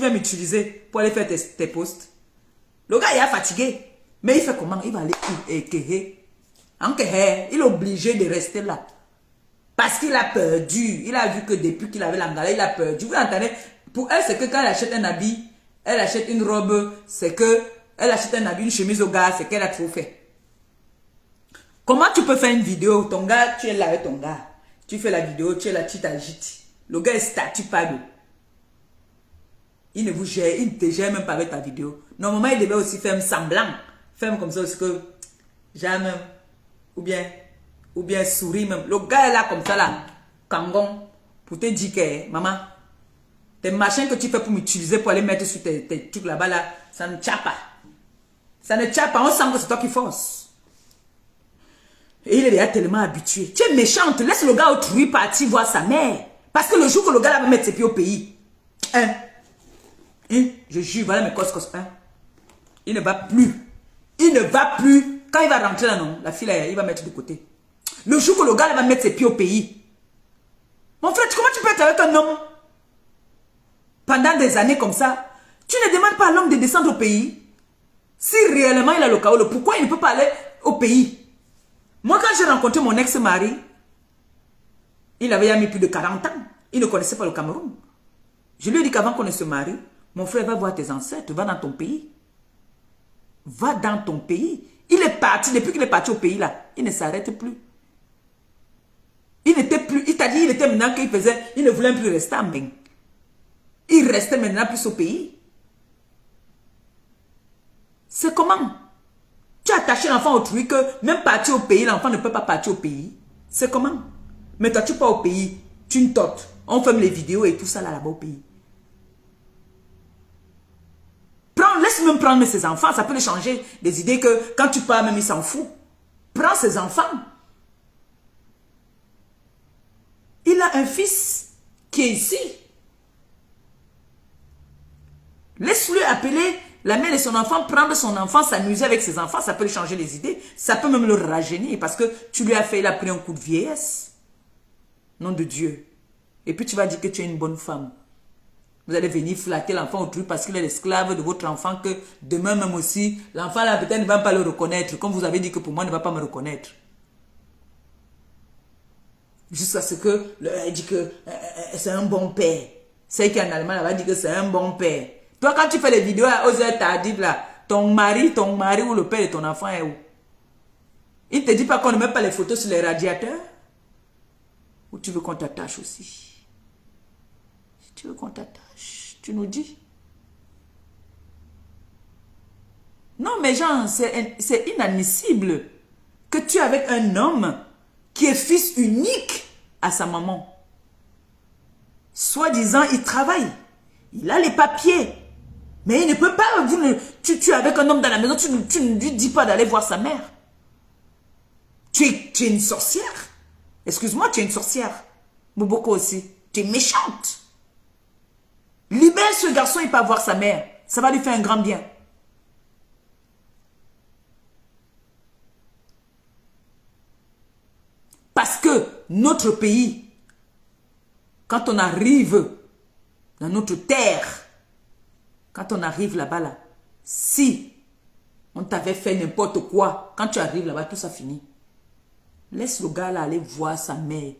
m'utiliser pour aller faire tes posts. Le gars il est fatigué. Mais il fait comment? Il va aller où? Il est obligé de rester là. Parce qu'il a perdu. Il a vu que depuis qu'il avait l'angala, il a perdu. Vous entendez? Pour elle, c'est que quand elle achète un habit, elle achète une robe, c'est que elle achète un habit, une chemise au gars, c'est qu'elle a trop fait. Comment tu peux faire une vidéo? Ton gars, tu es là avec ton gars. Tu fais la vidéo, tu es là, tu t'agites. Le gars est statut pas de. Il ne vous gère, il ne te gère même pas avec ta vidéo. Normalement, il devait aussi faire un semblant. Faire comme ça aussi que jamais. Ou bien souris même. Le gars est là comme ça là. Kangon. Pour te dire que, maman, tes machins que tu fais pour m'utiliser pour aller mettre sur tes trucs là-bas là, ça ne tient pas. Ça ne tient pas. On sent que c'est toi qui force. Et il est déjà tellement habitué. Tu es méchante. Laisse le gars autrui partir voir sa mère. Parce que le jour que le gars là va mettre ses pieds au pays. Je jure, voilà mes coscos. Il ne va plus. Il ne va plus. Quand il va rentrer là, non, la fille là, il va mettre de côté. Le jour que le gars là, va mettre ses pieds au pays. Mon frère, comment tu peux être avec un homme pendant des années comme ça? Tu ne demandes pas à l'homme de descendre au pays. Si réellement il a le chaos, pourquoi il ne peut pas aller au pays? Moi, quand j'ai rencontré mon ex-mari, il avait mis plus de 40 ans. Il ne connaissait pas le Cameroun. Je lui ai dit qu'avant qu'on ne se marie, mon frère va voir tes ancêtres, va dans ton pays. Va dans ton pays. Il est parti, depuis qu'il est parti au pays là, il ne s'arrête plus. Il n'était plus, il t'a dit, il était maintenant qu'il faisait, il ne voulait plus rester en main. Il restait maintenant plus au pays. C'est comment? Tu as attaché l'enfant autrui que même partir au pays, l'enfant ne peut pas partir au pays. C'est comment? Mais toi, tu pars au pays, tu ne totes. On filme les vidéos et tout ça là-bas au pays. Laisse même prendre ses enfants, ça peut lui changer des idées que quand tu pars même il s'en fout. Prends ses enfants. Il a un fils qui est ici. Laisse-le appeler la mère de son enfant, prendre son enfant, s'amuser avec ses enfants, ça peut lui changer les idées. Ça peut même le rajeunir parce que tu lui as fait, il a pris un coup de vieillesse. Nom de Dieu. Et puis tu vas dire que tu es une bonne femme. Vous allez venir flatter l'enfant autrui parce qu'il est l'esclave de votre enfant que demain même aussi, l'enfant là peut-être ne va pas le reconnaître. Comme vous avez dit que pour moi, il ne va pas me reconnaître. Jusqu'à ce que, il dit que c'est un bon père. Celle qui est en Allemagne, elle va dire que c'est un bon père. Toi, quand tu fais les vidéos aux heures tardives là, ton mari ou le père de ton enfant est où? Il ne te dit pas qu'on ne met pas les photos sur les radiateurs? Ou tu veux qu'on t'attache aussi? Si tu veux qu'on t'attache, tu nous dis. Non, mais Jean, c'est inadmissible que tu es avec un homme qui est fils unique à sa maman. Soi-disant, il travaille. Il a les papiers. Mais il ne peut pas, tu es avec un homme dans la maison, tu ne lui dis pas d'aller voir sa mère. Tu es une sorcière. Excuse-moi, tu es une sorcière. Mboko aussi. Tu es méchante. Libère ce garçon et pas voir sa mère. Ça va lui faire un grand bien. Parce que notre pays, quand on arrive dans notre terre, quand on arrive là-bas, là, si on t'avait fait n'importe quoi, quand tu arrives là-bas, tout ça finit. Laisse le gars là aller voir sa mère.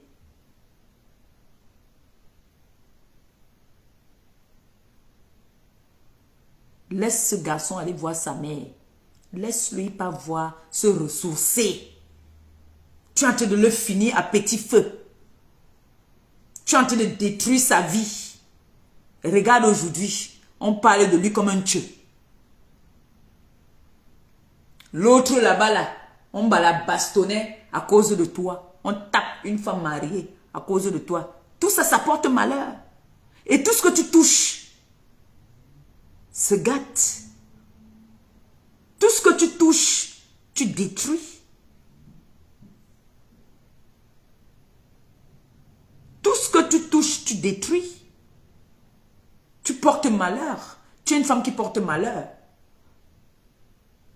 Laisse ce garçon aller voir sa mère. Laisse-lui pas voir se ressourcer. Tu es en train de le finir à petit feu. Tu es en train de détruire sa vie. Regarde aujourd'hui, on parle de lui comme un dieu. L'autre là-bas, là, on va la bastonner à cause de toi. On tape une femme mariée à cause de toi. Tout ça, ça porte malheur. Et tout ce que tu touches se gâte. Tout ce que tu touches, tu détruis. Tout ce que tu touches, tu détruis. Tu portes malheur. Tu es une femme qui porte malheur.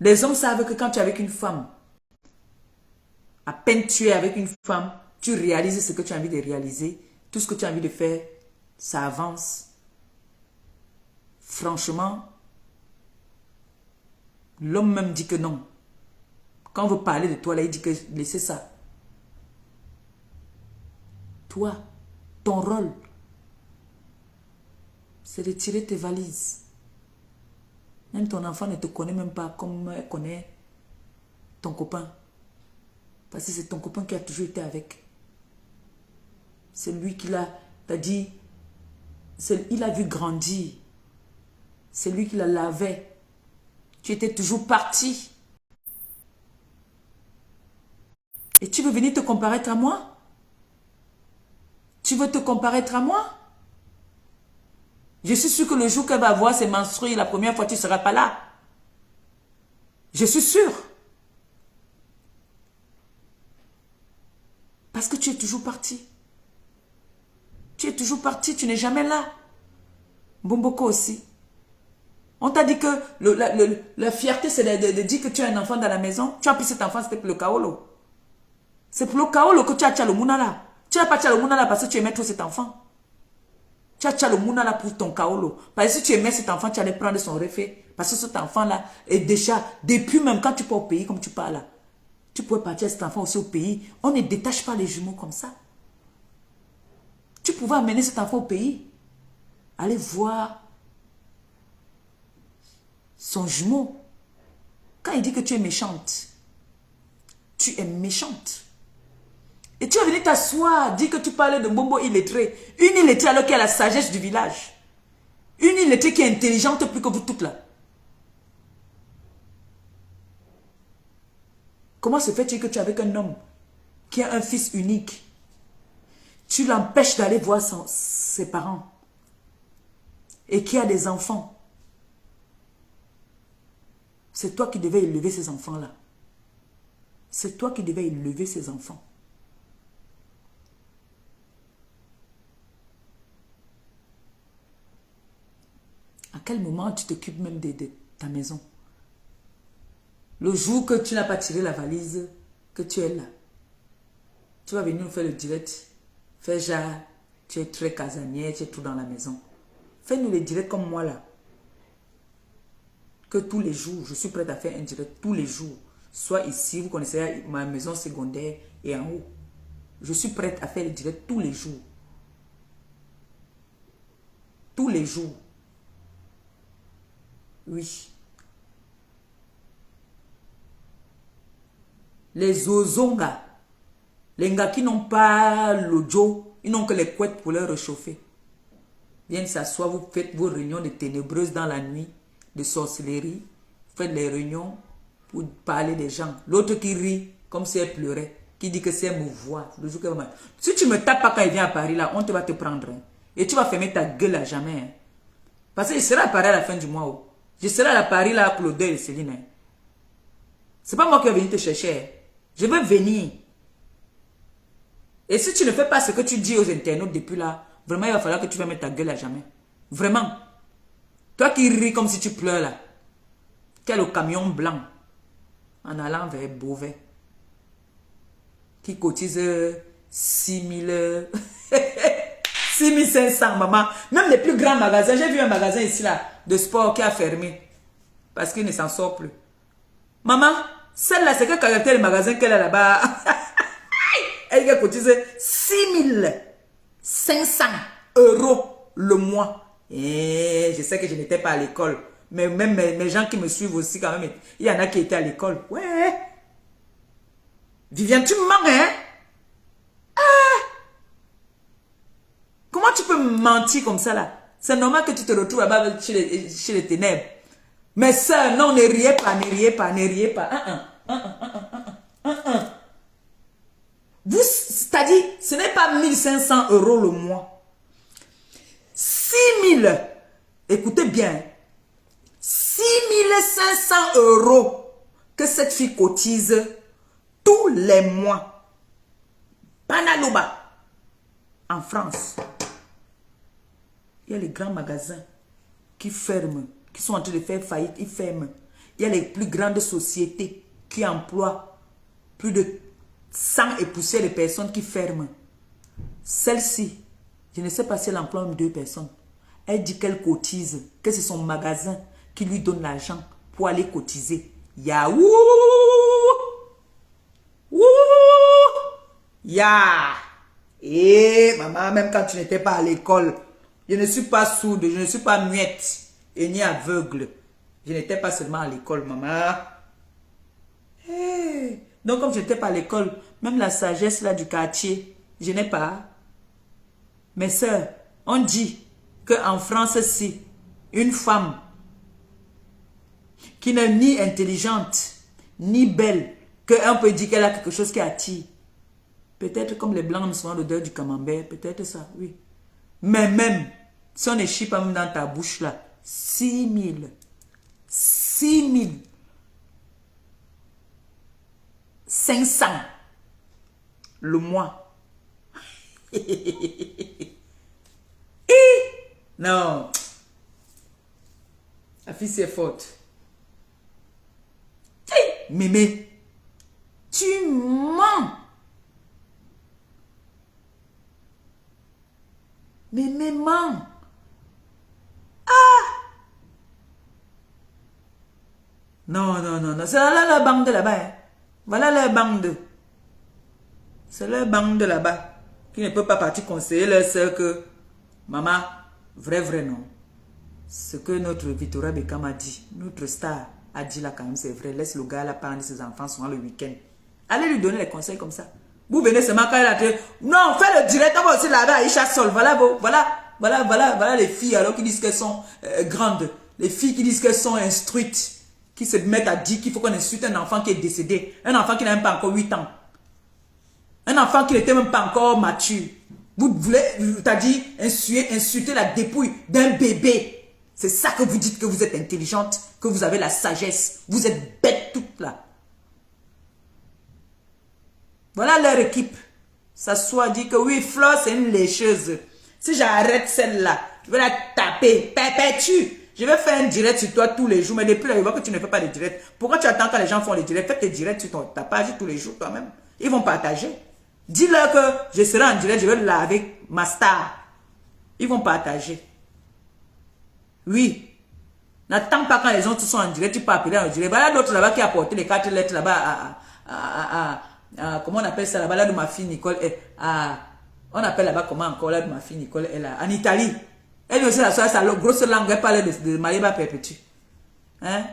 Les hommes savent que quand tu es avec une femme, à peine tu es avec une femme, tu réalises ce que tu as envie de réaliser. Tout ce que tu as envie de faire, ça avance. Franchement, l'homme même dit que non. Quand on veut parler de toi, là, il dit que laissez ça. Toi, ton rôle, c'est de tirer tes valises. Même ton enfant ne te connaît même pas comme elle connaît ton copain. Parce que c'est ton copain qui a toujours été avec. C'est lui qui l'a dit, il a vu grandir. C'est lui qui la lavait. Tu étais toujours parti. Et tu veux venir te comparer à moi? Tu veux te comparer à moi? Je suis sûr que le jour qu'elle va voir ses menstrues, la première fois, tu ne seras pas là. Je suis sûr. Parce que tu es toujours parti. Tu es toujours parti, tu n'es jamais là. Bomboko aussi. On t'a dit que la fierté, c'est de dire que tu as un enfant dans la maison. Tu as pris cet enfant, c'était pour le kaolo. C'est pour le kaolo que tu as le mounala. Tu n'as pas le mounala parce que tu aimais trop cet enfant. Tu as le mounala pour ton kaolo. Parce que si tu aimais cet enfant, tu allais prendre son reflet. Parce que cet enfant-là est déjà, depuis même quand tu pars au pays, comme tu parles là, tu pourrais partir à cet enfant aussi au pays. On ne détache pas les jumeaux comme ça. Tu pouvais amener cet enfant au pays. Aller voir son jumeau. Quand il dit que tu es méchante, tu es méchante. Et tu es venu t'asseoir, dire que tu parlais de Mbombo illettré. Une illettrée alors qu'il y a la sagesse du village. Une illettrée qui est intelligente plus que vous toutes là. Comment se fait-il que tu es avec un homme qui a un fils unique? Tu l'empêches d'aller voir ses parents. Et qui a des enfants. C'est toi qui devais élever ces enfants-là. C'est toi qui devais élever ces enfants. À quel moment tu t'occupes même de ta maison? Le jour que tu n'as pas tiré la valise, que tu es là, tu vas venir nous faire le direct. Fais genre, tu es très casanier, tu es tout dans la maison. Fais-nous les directs comme moi là. Que tous les jours, je suis prête à faire un direct tous les jours. Soit ici, vous connaissez ma maison secondaire et en haut. Je suis prête à faire les directs tous les jours. Tous les jours. Oui. Les ozonga, les gars qui n'ont pas l'audio, ils n'ont que les couettes pour leur réchauffer. Viennent s'asseoir, vous faites vos réunions de ténébreuses dans la nuit, de sorcellerie. Vous faites les réunions pour parler des gens. L'autre qui rit comme si elle pleurait, qui dit que c'est une voix. Si tu me tapes pas quand il vient à Paris, là, on te va te prendre. Hein. Et tu vas fermer ta gueule à jamais. Hein. Parce que je serai à Paris à la fin du mois. Oh. Je serai à Paris là pour le deuil de Céline. Hein. C'est pas moi qui vais venir te chercher. Je veux venir. Et si tu ne fais pas ce que tu dis aux internautes depuis là, vraiment il va falloir que tu vas mettre ta gueule à jamais. Vraiment. Toi qui ris comme si tu pleures là. Tu as le camion blanc. En allant vers Beauvais. Qui cotise 6000... 6500, maman. Même les plus grands magasins. J'ai vu un magasin ici là, de sport qui a fermé. Parce qu'il ne s'en sort plus. Maman, celle-là, c'est quel caractère le magasin qu'elle a là-bas? Elle cotise 6500 € le mois. Et je sais que je n'étais pas à l'école. Mais même mes gens qui me suivent aussi quand même, il y en a qui étaient à l'école. Ouais. Viviane, tu me mens, hein? Comment tu peux mentir comme ça là? C'est normal que tu te retrouves là-bas chez les ténèbres. Mais ça, non, ne riez pas, ne riez pas, ne riez pas. Vous, c'est-à-dire, ce n'est pas 1500 € le mois. 6000. Écoutez bien. 6500 € que cette fille cotise tous les mois. Panaloba. En France. Il y a les grands magasins qui ferment, qui sont en train de faire faillite, ils ferment. Il y a les plus grandes sociétés qui emploient plus de 100 et poussières de personnes qui ferment. Celle-ci, je ne sais pas si elle emploie 2 personnes. Elle dit qu'elle cotise, que c'est son magasin qui lui donne l'argent pour aller cotiser. Yaouh! Ya! Eh, maman, même quand tu n'étais pas à l'école, je ne suis pas sourde, je ne suis pas muette et ni aveugle. Je n'étais pas seulement à l'école, maman. Hey. Donc, comme je n'étais pas à l'école, même la sagesse là du quartier, je n'ai pas. Mes soeurs, on dit qu'en France, si une femme qui n'est ni intelligente, ni belle, qu'on peut dire qu'elle a quelque chose qui attire. Peut-être comme les blancs nous sont l'odeur du camembert, peut-être ça, oui. Mais même, si on ne chie pas même dans ta bouche là, 6000, 500 le mois. Non. La fille c'est forte. Mémé, tu mens. Mémé ment. Non, non, non, non. C'est là la bande là-bas. Hein. Voilà la bande. C'est leur bande là-bas. Qui ne peut pas partir conseiller leur soeur que maman, vrai, non. Ce que notre Victoria Beckham a dit, notre star a dit là quand même, c'est vrai. Laisse le gars là parler de ses enfants souvent le week-end. Allez lui donner les conseils comme ça. Vous venez seulement quand elle a dit, non, fais le direct, on va aussi là-bas, Aïcha Sol. Voilà les filles alors qui disent qu'elles sont grandes. Les filles qui disent qu'elles sont instruites. Qui se mettent à dire qu'il faut qu'on insulte un enfant qui est décédé. Un enfant qui n'a même pas encore 8 ans. Un enfant qui n'était même pas encore mature. Vous voulez, t'as dit, insulter la dépouille d'un bébé. C'est ça que vous dites que vous êtes intelligente, que vous avez la sagesse. Vous êtes bêtes toutes là. Voilà leur équipe. Ça soit dit que oui, Flore, c'est une lécheuse. Si j'arrête celle-là, je vais la taper. Perpétue. Je vais faire un direct sur toi tous les jours. Mais depuis là, je vois que tu ne fais pas de direct. Pourquoi tu attends quand les gens font les directs? Fais tes directs sur ta page tous les jours toi-même. Ils vont partager. Dis-leur que je serai en direct, je vais là avec ma star. Ils vont partager. Oui. N'attends pas quand les gens sont en direct, tu peux appeler en direct. Voilà l'autre là-bas qui a porté les 4 lettres là-bas comment on appelle ça là-bas, là de ma fille Nicole. On appelle là-bas comment encore là de ma fille Nicole est là. En Italie. Elle aussi la soirée, sa grosse langue, elle parlait de Mariba Perpétue. Hein?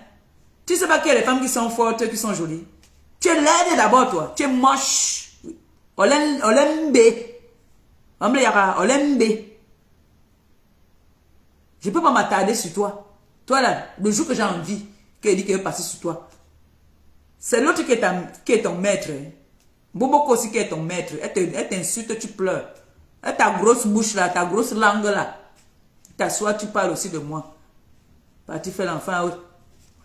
Tu sais pas qu'il y a des femmes qui sont fortes, qui sont jolies. Tu es laide d'abord toi. Tu es moche. Olembe. Je peux pas m'attarder sur toi. Toi là, le jour que j'ai envie, qu'elle dit qu'elle veut passer sur toi. C'est l'autre qui est ton maître. Hein? Boboko aussi qui est ton maître. Elle t'insulte, tu pleures. Elle ta grosse bouche là, ta grosse langue là. T'assois, tu parles aussi de moi. Parti faire l'enfant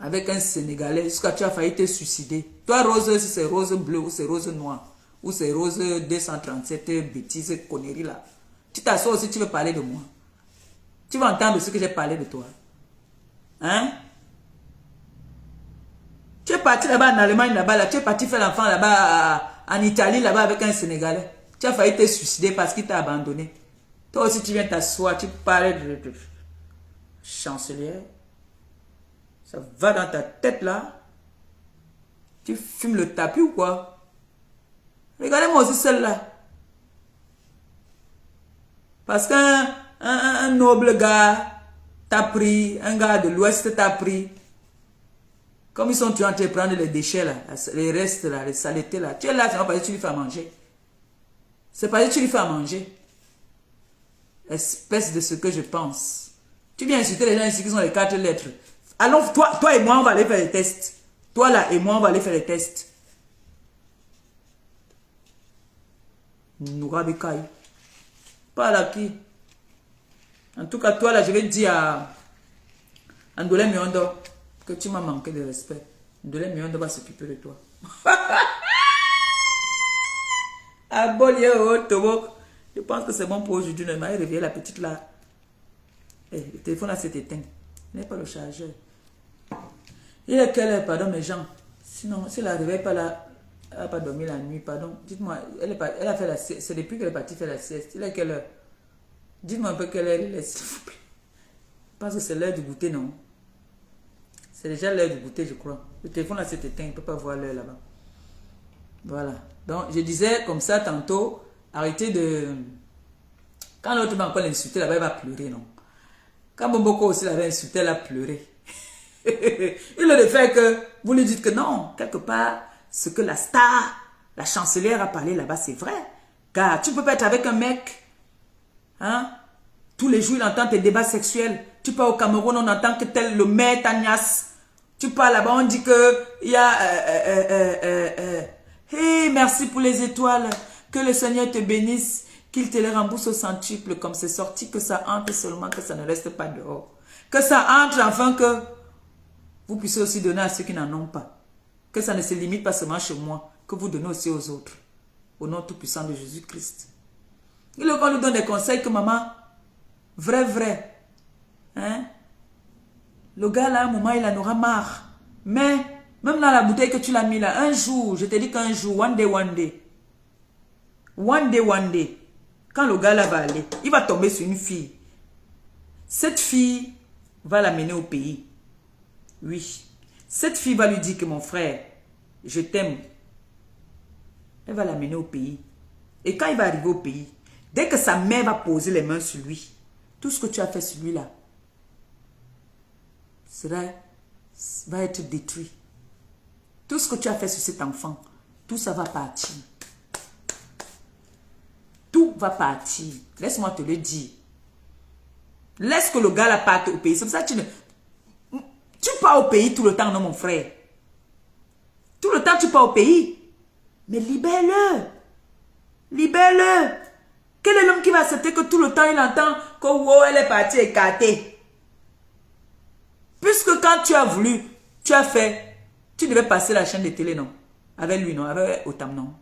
avec un Sénégalais jusqu'à tu as failli te suicider. Toi, rose, si c'est rose bleu ou c'est rose noir ou c'est rose 237, bêtises, conneries là. Tu t'assois aussi, tu veux parler de moi. Tu vas entendre ce que j'ai parlé de toi. Hein? Tu es parti là-bas en Allemagne, là-bas, là. Tu es parti faire l'enfant là-bas en Italie, là-bas avec un Sénégalais. Tu as failli te suicider parce qu'il t'a abandonné. Toi aussi, tu viens t'asseoir, tu parles de chancelière. Ça va dans ta tête là. Tu fumes le tapis ou quoi? Regardez-moi aussi celle-là. Parce qu'un noble gars t'a pris, un gars de l'Ouest t'a pris. Comme ils sont en train de prendre les déchets là, les restes là, les saletés là. Tu es là, c'est pas parce que tu lui fais à manger. C'est parce que tu lui fais à manger. Espèce de ce que je pense. Tu viens insulter les gens ici qui sont les 4 lettres. Allons, toi et moi, on va aller faire les tests. Toi là et moi, on va aller faire les tests. Nourabikaï. Pas là qui. En tout cas, toi là, je vais te dire à Ndolé Miondo que tu m'as manqué de respect. Ndolé Miondo va s'occuper de toi. Je pense que c'est bon pour aujourd'hui. Il m'a réveillé la petite là. Le téléphone là s'est éteint. Il n'est pas le chargeur. Il est quelle heure, pardon, mes gens? Sinon, si elle ne réveille pas là, elle n'a pas dormi la nuit, pardon. Dites-moi, elle a fait la sieste. C'est depuis qu'elle est partie faire la sieste. Il est quelle heure? Dites-moi un peu quelle heure il est, s'il vous plaît. Je pense que c'est l'heure du goûter, non? C'est déjà l'heure du goûter, je crois. Le téléphone là s'est éteint, il ne peut pas voir l'heure là-bas. Voilà. Donc, je disais comme ça tantôt, arrêtez de... Quand l'autre va encore l'insulter là-bas, il va pleurer, non? Quand Bomboko aussi l'avait insulté, elle a pleuré. Il le fait que vous lui dites que non, quelque part, ce que la star, la chancelière a parlé là-bas, c'est vrai. Car tu peux pas être avec un mec, hein? Tous les jours, il entend tes débats sexuels. Tu pars au Cameroun, on entend que tel le maître Agnès. Tu pars là-bas, on dit que il y a... hey, merci pour les étoiles. Que le Seigneur te bénisse. Qu'il te les rembourse au centuple. Comme c'est sorti, que ça entre seulement, que ça ne reste pas dehors. Que ça entre afin que vous puissiez aussi donner à ceux qui n'en ont pas. Que ça ne se limite pas seulement chez moi. Que vous donnez aussi aux autres. Au nom tout-puissant de Jésus-Christ. Il nous donne des conseils que maman, vrai. Hein? Le gars là, à un moment, il en aura marre. Mais, même dans la bouteille que tu l'as mis là, un jour, je te dis qu'un jour, one day. Quand le gars là va aller, il va tomber sur une fille. Cette fille va l'amener au pays. Oui. Cette fille va lui dire que mon frère, je t'aime. Elle va l'amener au pays. Et quand il va arriver au pays, dès que sa mère va poser les mains sur lui, tout ce que tu as fait sur lui là, va être détruit. Tout ce que tu as fait sur cet enfant, tout ça va partir. Tout va partir. Laisse-moi te le dire. Laisse que le gars là parte au pays. C'est pour ça que tu pars au pays tout le temps, non mon frère. Tout le temps tu pars au pays. Mais libère-le. Libère-le. Quel est l'homme qui va accepter que tout le temps il entend que wow, elle est partie écartée? Puisque quand tu as voulu, tu as fait, tu devais passer la chaîne de télé, non? Avec lui, non? Avec Otam, non?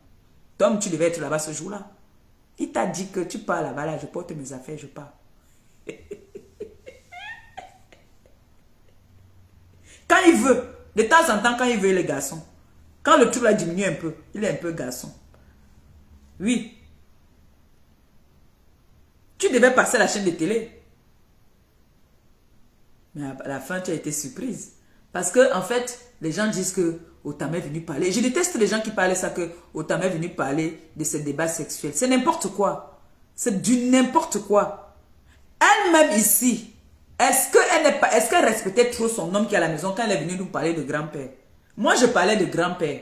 Tom, tu devais être là-bas ce jour-là. Il t'a dit que tu pars là-bas, là, je porte mes affaires, je pars. Quand il veut, de temps en temps, quand il veut, les garçons, quand le truc là diminue un peu, il est un peu garçon. Oui. Tu devais passer la chaîne de télé. Mais à la fin, tu as été surprise. Parce que, en fait, les gens disent que Otam est venu parler. Je déteste les gens qui parlent ça, que Otam est venu parler de ce débat sexuel. C'est n'importe quoi. C'est du n'importe quoi. Elle-même ici, est-ce qu'elle respectait trop son homme qui est à la maison quand elle est venue nous parler de grand-père? Moi, je parlais de grand-père.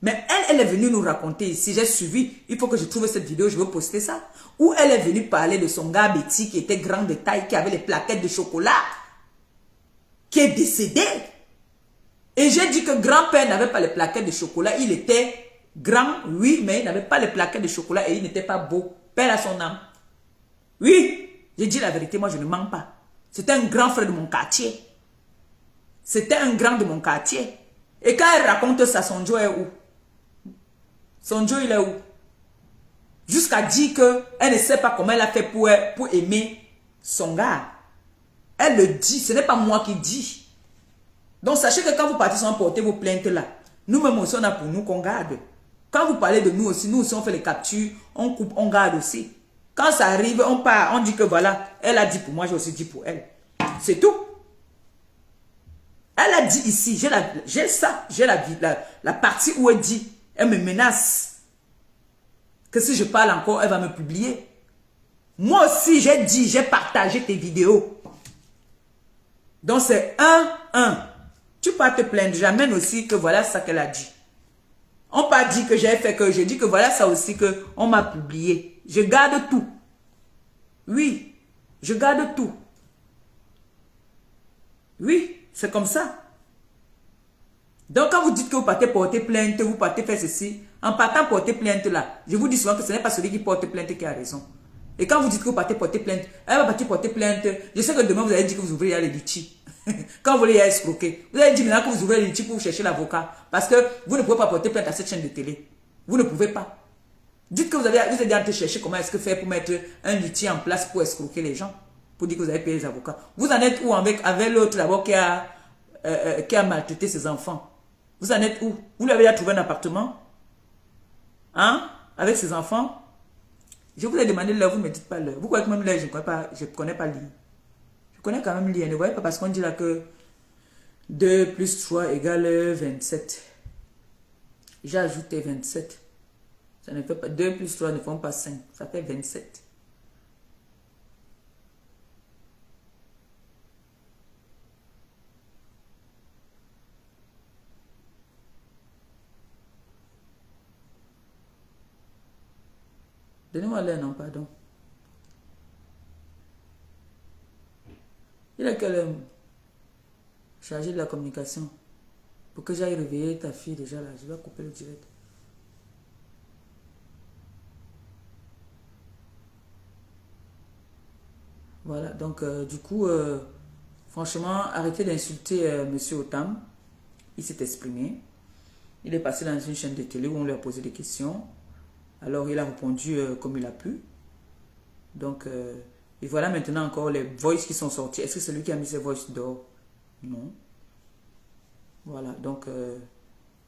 Mais elle est venue nous raconter ici. J'ai suivi. Il faut que je trouve cette vidéo. Je veux poster ça. Où elle est venue parler de son gars Betty qui était grand de taille, qui avait les plaquettes de chocolat, qui est décédé. Et j'ai dit que grand-père n'avait pas les plaquettes de chocolat. Il était grand, oui, mais il n'avait pas les plaquettes de chocolat et il n'était pas beau. Père à son âme. Oui, j'ai dit la vérité, moi je ne mens pas. C'était un grand frère de mon quartier. C'était un grand de mon quartier. Et quand elle raconte ça, son Joe est où? Son Joe, il est où? Jusqu'à dire qu'elle ne sait pas comment elle a fait pour aimer son gars. Elle le dit, ce n'est pas moi qui dis. Donc sachez que quand vous partez sans porter vos plaintes là, nous-mêmes aussi on a pour nous qu'on garde. Quand vous parlez de nous aussi on fait les captures, on coupe, on garde aussi. Quand ça arrive, on part, on dit que voilà, elle a dit pour moi, j'ai aussi dit pour elle. C'est tout. Elle a dit ici, j'ai ça, j'ai la partie où elle dit, elle me menace. Que si je parle encore, elle va me publier. Moi aussi, j'ai dit, j'ai partagé tes vidéos. Donc c'est 1. Tu peux te plaindre, j'amène aussi que voilà ça qu'elle a dit. On pas dit que j'ai fait que, je dis que voilà ça aussi que on m'a publié. Je garde tout. Oui, je garde tout. Oui, c'est comme ça. Donc quand vous dites que vous partez porter plainte, vous partez faire ceci, en partant porter plainte là, je vous dis souvent que ce n'est pas celui qui porte plainte qui a raison. Et quand vous dites que vous partez porter plainte, elle va partir porter plainte. Je sais que demain vous allez dire que vous ouvrez les litiges. Quand vous voulez escroquer, vous allez dire maintenant que vous ouvrez les litiges pour chercher l'avocat. Parce que vous ne pouvez pas porter plainte à cette chaîne de télé. Vous ne pouvez pas. Dites que vous êtes en train de chercher comment est-ce que faire pour mettre un litige en place pour escroquer les gens. Pour dire que vous avez payé les avocats. Vous en êtes où avec l'autre d'abord qui a maltraité ses enfants? Vous en êtes où? Vous lui avez déjà trouvé un appartement? Hein? Avec ses enfants? Je vous ai demandé l'heure, vous ne me dites pas l'heure. Vous croyez que même l'heure, je ne connais pas lire. Je connais quand même lire. Ne voyez pas parce qu'on dit là que 2 plus 3 égale 27. J'ai ajouté 27. Ça ne fait pas 2 plus 3 ne font pas 5. Ça fait 27. Donnez-moi l'heure, non, pardon. Il est quelle heure? Chargé de la communication. Pour que j'aille réveiller ta fille déjà là. Je vais couper le direct. Voilà, donc du coup, franchement, arrêtez d'insulter Monsieur Otam. Il s'est exprimé. Il est passé dans une chaîne de télé où on lui a posé des questions. Alors, il a répondu comme il a pu. Donc, et voilà maintenant encore les voices qui sont sorties. Est-ce que c'est lui qui a mis ces voices dehors? Non. Voilà, donc,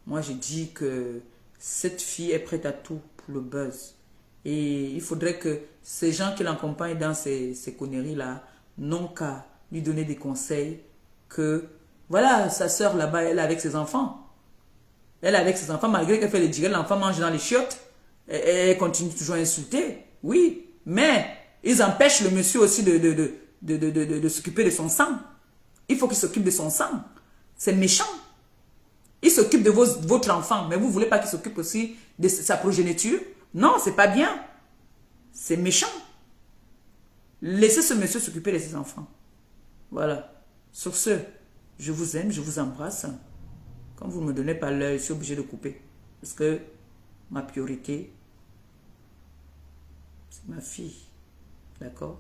moi, j'ai dit que cette fille est prête à tout pour le buzz. Et il faudrait que ces gens qui l'accompagnent dans ces conneries-là n'ont qu'à lui donner des conseils que, voilà, sa soeur là-bas, elle est avec ses enfants. Elle est avec ses enfants, malgré qu'elle fait les directs, l'enfant mange dans les chiottes. Et elle continue toujours à insulter. Oui, mais ils empêchent le monsieur aussi de s'occuper de son sang. Il faut qu'il s'occupe de son sang. C'est méchant. Il s'occupe de votre enfant, mais vous ne voulez pas qu'il s'occupe aussi de sa progéniture? Non, c'est pas bien. C'est méchant. Laissez ce monsieur s'occuper de ses enfants. Voilà. Sur ce, je vous aime, je vous embrasse. Quand vous ne me donnez pas l'heure, je suis obligé de couper. Parce que ma priorité, c'est ma fille. D'accord?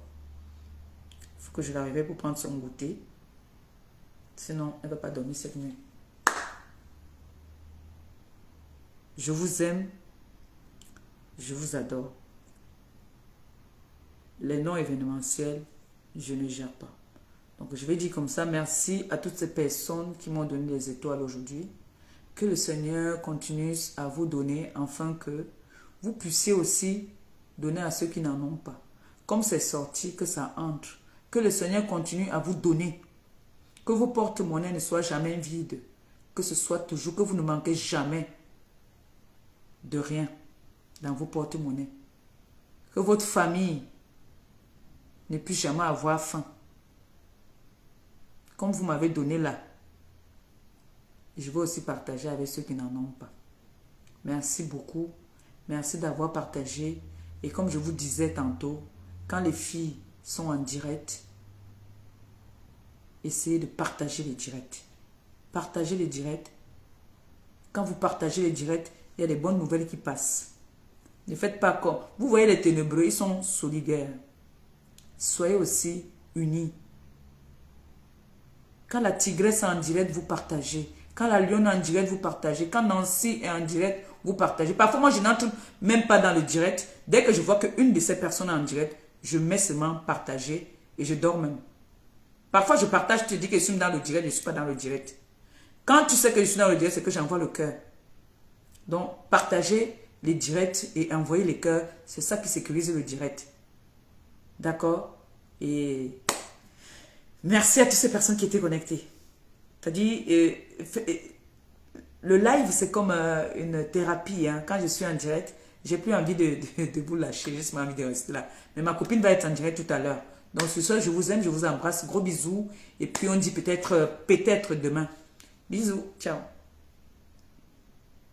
Il faut que je l'arrive pour prendre son goûter. Sinon, elle ne va pas dormir cette nuit. Je vous aime. Je vous adore. Les noms événementiels, je ne gère pas. Donc, je vais dire comme ça, merci à toutes ces personnes qui m'ont donné des étoiles aujourd'hui. Que le Seigneur continue à vous donner, afin que vous puissiez aussi donner à ceux qui n'en ont pas. Comme c'est sorti, que ça entre. Que le Seigneur continue à vous donner. Que vos porte-monnaies ne soient jamais vides. Que ce soit toujours, que vous ne manquez jamais de rien dans vos porte-monnaies. Que votre famille ne puisse jamais avoir faim. Comme vous m'avez donné là, je vais aussi partager avec ceux qui n'en ont pas. Merci beaucoup. Merci d'avoir partagé. Et comme je vous disais tantôt, quand les filles sont en direct, essayez de partager les directs. Partagez les directs. Quand vous partagez les directs, il y a des bonnes nouvelles qui passent. Ne faites pas comme... Vous voyez les ténébreux, ils sont solidaires. Soyez aussi unis. Quand la tigresse est en direct, vous partagez. Quand la lionne est en direct, vous partagez. Quand Nancy est en direct, vous partagez. Parfois, moi, je n'entre même pas dans le direct. Dès que je vois qu'une de ces personnes est en direct, je mets seulement partager et je dors même. Parfois, je partage, je te dis que je suis dans le direct, je ne suis pas dans le direct. Quand tu sais que je suis dans le direct, c'est que j'envoie le cœur. Donc, partagez les directs et envoyez les cœurs. C'est ça qui sécurise le direct. D'accord? Et merci à toutes ces personnes qui étaient connectées. C'est-à-dire, le live, c'est comme une thérapie. Hein. Quand je suis en direct, j'ai plus envie de vous lâcher. J'ai juste envie de rester là. Mais ma copine va être en direct tout à l'heure. Donc, sur ce, je vous aime, je vous embrasse. Gros bisous. Et puis, on dit peut-être demain. Bisous. Ciao.